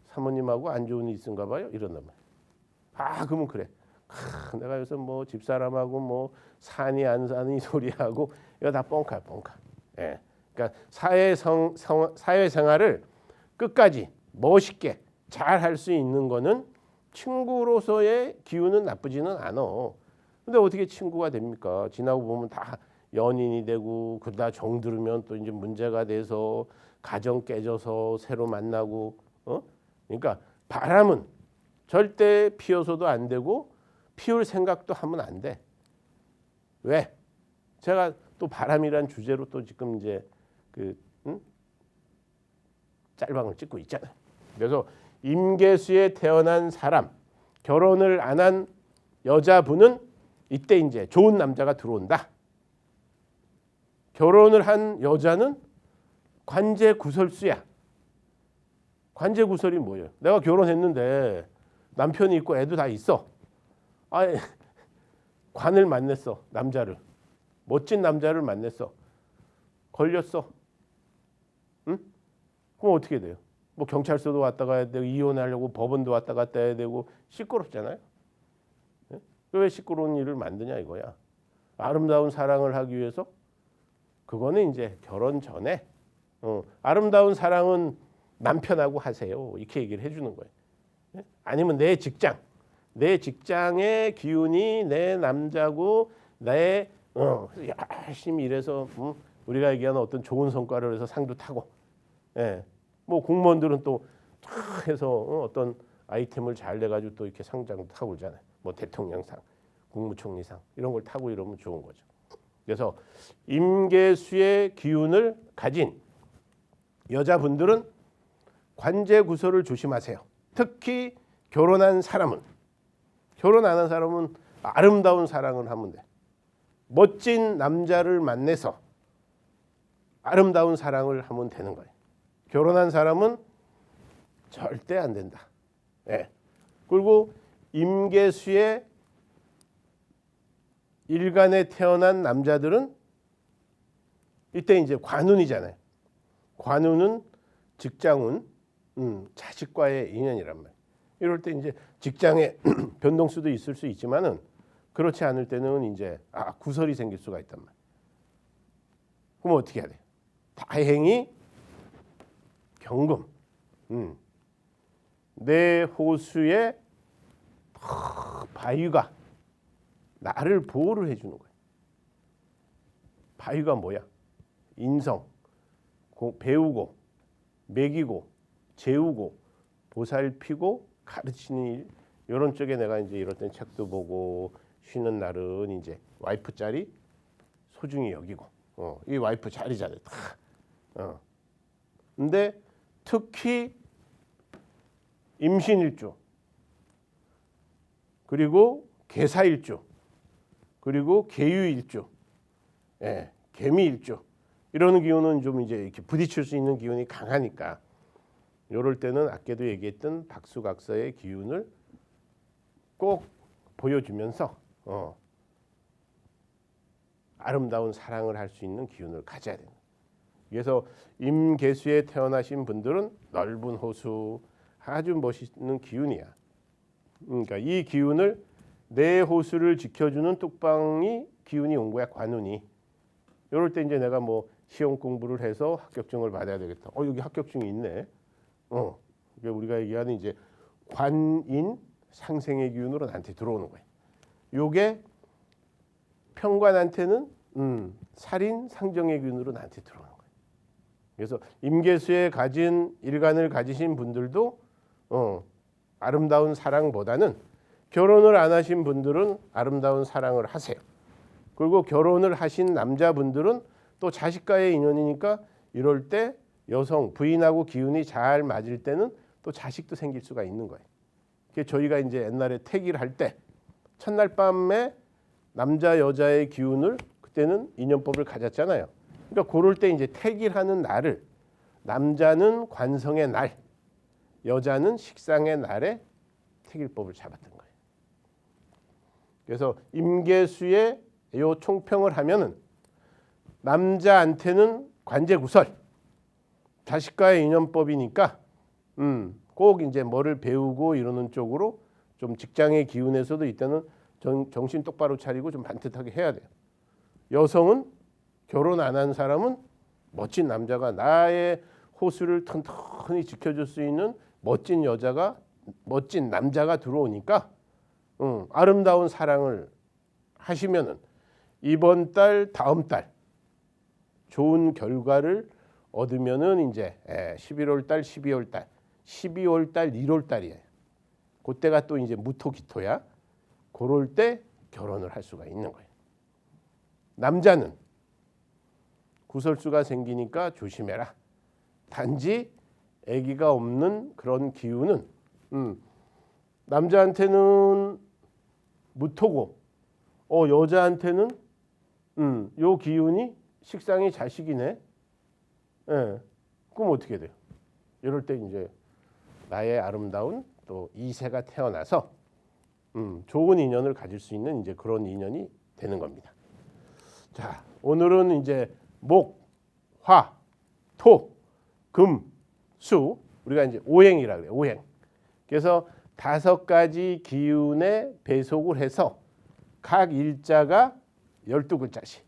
사모님하고 안 좋은 일 있은가 봐요 이런단 말이야. 그러면 그래. 내가 요새 뭐 집사람하고 뭐 사니 안 사니 소리하고 이거 다 뻥카. 예. 그러니까 사회생활을 끝까지 멋있게 잘 할 수 있는 거는 친구로서의 기운은 나쁘지는 않아. 근데 어떻게 친구가 됩니까? 지나고 보면 다 연인이 되고 그러다 정들으면 또 이제 문제가 돼서 가정 깨져서 새로 만나고 그러니까 바람은 절대 피워서도 안 되고 피울 생각도 하면 안 돼. 왜? 제가 또 바람이란 주제로 또 지금 이제 짤방을 찍고 있잖아요. 그래서 임계수에 태어난 사람, 결혼을 안 한 여자분은 이때 이제 좋은 남자가 들어온다. 결혼을 한 여자는 관제 구설수야. 관제구설이 뭐예요? 내가 결혼했는데 남편이 있고 애도 다 있어. 아, 관을 만났어. 남자를. 멋진 남자를 만났어. 걸렸어. 응? 그럼 어떻게 돼요? 뭐 경찰서도 왔다 가야 되고 이혼하려고 법원도 왔다 갔다 해야 되고 시끄럽잖아요. 예? 왜 시끄러운 일을 만드냐 이거야. 아름다운 사랑을 하기 위해서 그거는 이제 결혼 전에 아름다운 사랑은 남편하고 하세요. 이렇게 얘기를 해주는 거예요. 예? 아니면 내 직장의 기운이 내 남자고 내 열심히 일해서 우리가 얘기하는 어떤 좋은 성과를 해서 상도 타고, 예. 뭐 공무원들은 또 해서 어떤 아이템을 잘 내가지고 또 이렇게 상장도 타고 그러잖아요. 뭐 대통령상, 국무총리상 이런 걸 타고 이러면 좋은 거죠. 그래서 임계수의 기운을 가진 여자분들은 관제구설을 조심하세요. 특히 결혼한 사람은, 결혼 안 한 사람은 아름다운 사랑을 하면 돼. 멋진 남자를 만나서 아름다운 사랑을 하면 되는 거예요. 결혼한 사람은 절대 안 된다. 예. 그리고 임계수의 일간에 태어난 남자들은 이때 이제 관운이잖아요. 관운은 직장운, 자식과의 인연이란 말이에요. 이럴 때 이제 직장에 변동수도 있을 수 있지만은 그렇지 않을 때는 이제 구설이 생길 수가 있단 말이에요. 그럼 어떻게 해야 돼요? 다행히 경금, 내 호수에 바위가 나를 보호를 해주는 거예요. 바위가 뭐야? 인성, 배우고, 먹이고, 재우고, 보살피고, 가르치는 일, 이런 쪽에 내가 이제 이럴 땐 책도 보고 쉬는 날은 이제 와이프 자리 소중히 여기고, 이 와이프 자리잖아요. 근데 특히 임신일주, 그리고 계사일주, 그리고 계유일주, 예, 개미일주 이런 기운은 좀 이제 이렇게 부딪힐 수 있는 기운이 강하니까 이럴 때는 아까도 얘기했던 박수각서의 기운을 꼭 보여주면서 아름다운 사랑을 할 수 있는 기운을 가져야 됩니다. 그래서 임계수에 태어나신 분들은 넓은 호수, 아주 멋있는 기운이야. 그러니까 이 기운을 내 호수를 지켜주는 뚝방이 기운이 온 거야, 관운이. 이럴 때 이제 내가 뭐 시험 공부를 해서 합격증을 받아야 되겠다. 여기 합격증이 있네. 그러니까 우리가 얘기하는 이제 관인 상생의 기운으로 나한테 들어오는 거예요. 요게 평관한테는 살인 상정의 기운으로 나한테 들어오는 거예요. 그래서 임계수에 가진 일간을 가지신 분들도 아름다운 사랑보다는 결혼을 안 하신 분들은 아름다운 사랑을 하세요. 그리고 결혼을 하신 남자분들은 또 자식과의 인연이니까 이럴 때 여성 부인하고 기운이 잘 맞을 때는 또 자식도 생길 수가 있는 거예요. 저희가 이제 옛날에 태기를 할 때 첫날 밤에 남자 여자의 기운을 그때는 인연법을 가졌잖아요. 그러니까 그럴 때 이제 태기를 하는 날을 남자는 관성의 날, 여자는 식상의 날에 태길법을 잡았던 거예요. 그래서 임계수의 요 총평을 하면은 남자한테는 관제구설, 자식과의 인연법이니까 꼭 이제 뭐를 배우고 이러는 쪽으로 좀 직장의 기운에서도 이때는 정신 똑바로 차리고 좀 반듯하게 해야 돼요. 여성은 결혼 안 한 사람은 멋진 남자가 나의 호수를 튼튼히 지켜줄 수 있는 멋진 여자가, 멋진 남자가 들어오니까 아름다운 사랑을 하시면은 이번 달, 다음 달 좋은 결과를 얻으면은 이제 11월 달, 12월 달, 12월 달, 1월 달이에요. 그때가 또 이제 무토기토야. 그럴 때 결혼을 할 수가 있는 거예요. 남자는 구설수가 생기니까 조심해라. 단지 아기가 없는 그런 기운은 남자한테는 무토고 여자한테는 요 기운이 식상이 자식이네. 예. 그럼 어떻게 돼요? 이럴 때 이제 나의 아름다운 또 이세가 태어나서 좋은 인연을 가질 수 있는 이제 그런 인연이 되는 겁니다. 자, 오늘은 이제 목, 화, 토, 금, 수, 우리가 이제 오행이라 그래요. 오행. 그래서 5가지 기운에 배속을 해서 각 일자가 12글자씩.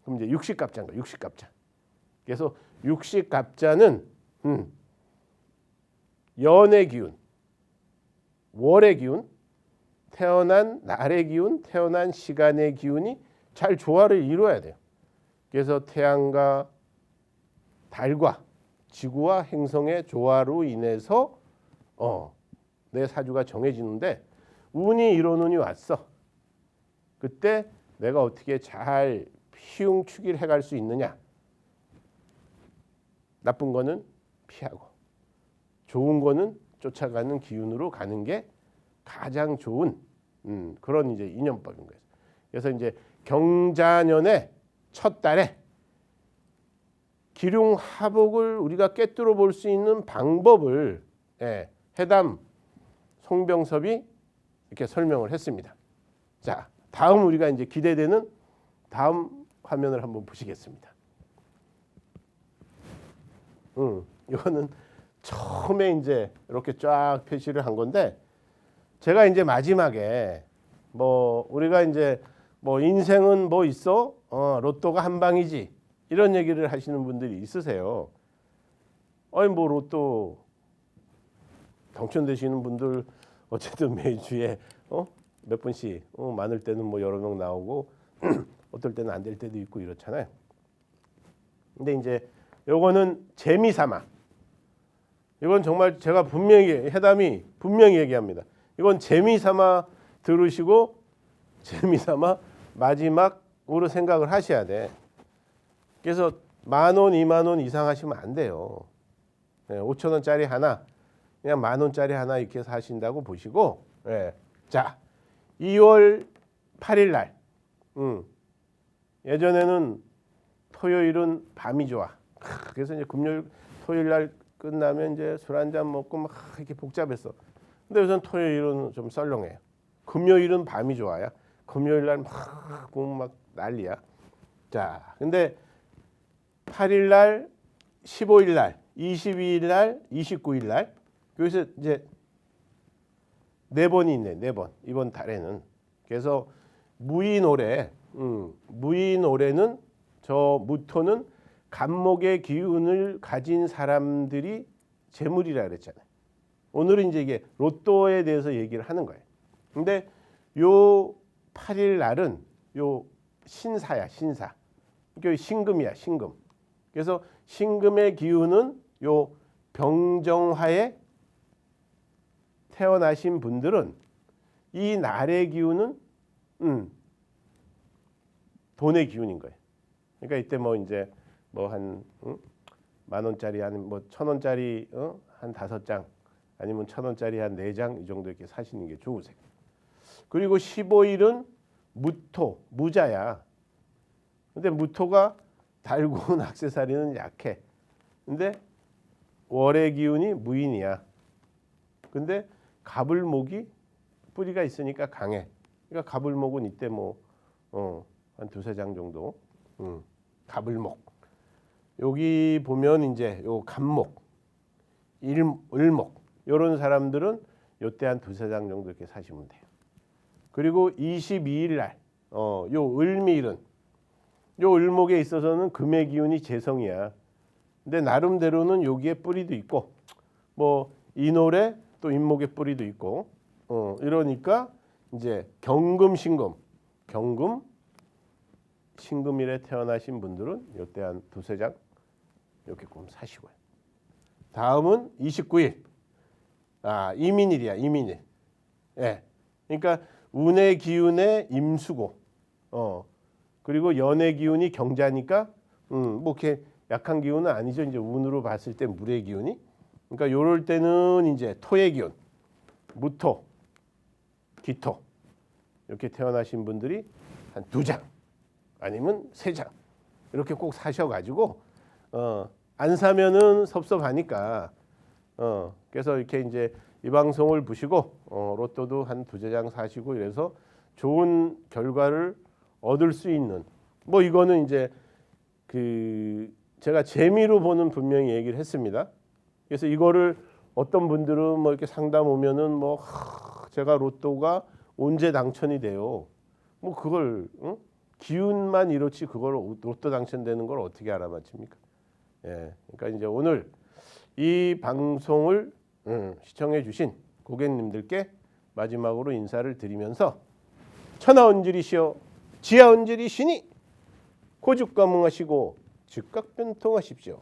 그럼 이제 육식갑자인 거예요. 육식갑자. 그래서 육식갑자는 연의 기운, 월의 기운, 태어난 날의 기운, 태어난 시간의 기운이 잘 조화를 이루어야 돼요. 그래서 태양과 달과 지구와 행성의 조화로 인해서 내 사주가 정해지는데 운이 이런 운이 왔어. 그때 내가 어떻게 잘 피용축일 해갈 수 있느냐. 나쁜 거는 피하고 좋은 거는 쫓아가는 기운으로 가는 게 가장 좋은 그런 이제 인연법인 거예요. 그래서 이제 경자년의 첫 달에 기륭하복을 우리가 꿰뚫어 볼 수 있는 방법을 해담 송병섭이 이렇게 설명을 했습니다. 자, 다음 우리가 이제 기대되는 다음 화면을 한번 보시겠습니다. 이거는 처음에 이제 이렇게 쫙 표시를 한 건데 제가 이제 마지막에 뭐 우리가 이제 뭐 인생은 뭐 있어? 로또가 한 방이지. 이런 얘기를 하시는 분들이 있으세요. 아니 뭐 로또 당첨되시는 분들 어쨌든 매주에 몇 분씩 많을 때는 뭐 여러 명 나오고 어떨 때는 안 될 때도 있고 이렇잖아요. 근데 이제 요거는 재미삼아. 이건 정말 제가 분명히 해담이 분명히 얘기합니다. 이건 재미삼아 들으시고 재미삼아 마지막으로 생각을 하셔야 돼. 그래서 10,000원, 20,000원 이상 하시면 안 돼요. 5,000원짜리 하나, 그냥 10,000원짜리 하나 이렇게 해서 하신다고 보시고, 자, 2월 8일 날, 예전에는 토요일은 밤이 좋아. 그래서 이제 금요일, 토요일 날 끝나면 이제 술 한잔 먹고 막 이렇게 복잡했어. 근데 요즘 토요일은 좀 썰렁해요. 금요일은 밤이 좋아요. 금요일 날 막 보면 막 난리야. 자, 근데 8일 날, 15일 날, 22일 날, 29일 날 여기서 이제 4번이 있네. 4번. 이번 달에는. 그래서 무인올해, 무인올해는 저 무토는 간목의 기운을 가진 사람들이 재물이라 그랬잖아요. 오늘은 이제 이게 로또에 대해서 얘기를 하는 거예요. 근데 요 8일 날은 요 신사야, 신사. 이게 신금이야, 신금. 그래서 신금의 기운은 요 병정화에 태어나신 분들은 이 날의 기운은 돈의 기운인 거예요. 그러니까 이때 뭐 이제 뭐 한 10,000원짜리 한 뭐 1,000원짜리 한 5장 아니면 1,000원짜리 한 4장 이 정도 이렇게 사시는 게 좋으세요. 그리고 15일은 무토, 무자야. 근데 무토가 달군 액세서리는 약해. 근데 월의 기운이 무인이야. 근데 갑을목이 뿌리가 있으니까 강해. 그러니까 갑을목은 이때 뭐 한 2-3장 정도. 갑을목. 여기 보면 이제 요 갑목, 을목 이런 사람들은 요때 한 2-3장 정도 이렇게 사시면 돼요. 그리고 22일 날, 요 을미일은 요 을목에 있어서는 금의 기운이 재성이야. 근데 나름대로는 여기에 뿌리도 있고, 뭐 인월에 또 인목의 뿌리도 있고, 이러니까 이제 경금, 경금, 신금일에 태어나신 분들은 요때 한 2-3장 이렇게 꼭 사시고요. 다음은 29일, 이민일이야, 이민일. 예, 그러니까 운의 기운의 임수고, 그리고 연의 기운이 경자니까, 뭐 이렇게 약한 기운은 아니죠. 이제 운으로 봤을 때 물의 기운이. 그러니까 요럴 때는 이제 토의 기운, 무토, 기토 이렇게 태어나신 분들이 한 2장 아니면 3장 이렇게 꼭 사셔가지고 안 사면은 섭섭하니까 그래서 이렇게 이제 이 방송을 보시고 로또도 한 두세 장 사시고 이래서 좋은 결과를 얻을 수 있는 뭐 이거는 이제 그 제가 재미로 보는 분명히 얘기를 했습니다. 그래서 이거를 어떤 분들은 뭐 이렇게 상담 오면은 뭐 제가 로또가 언제 당첨이 돼요? 뭐 그걸 기운만 이렇지 그걸 로또 당첨되는 걸 어떻게 알아맞힙니까? 예, 그러니까 이제 오늘 이 방송을 시청해주신 고객님들께 마지막으로 인사를 드리면서 천하운줄이시여 지하운줄이시니 고죽가뭉하시고 즉각변통하십시오.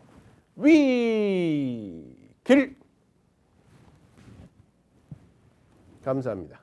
위길 감사합니다.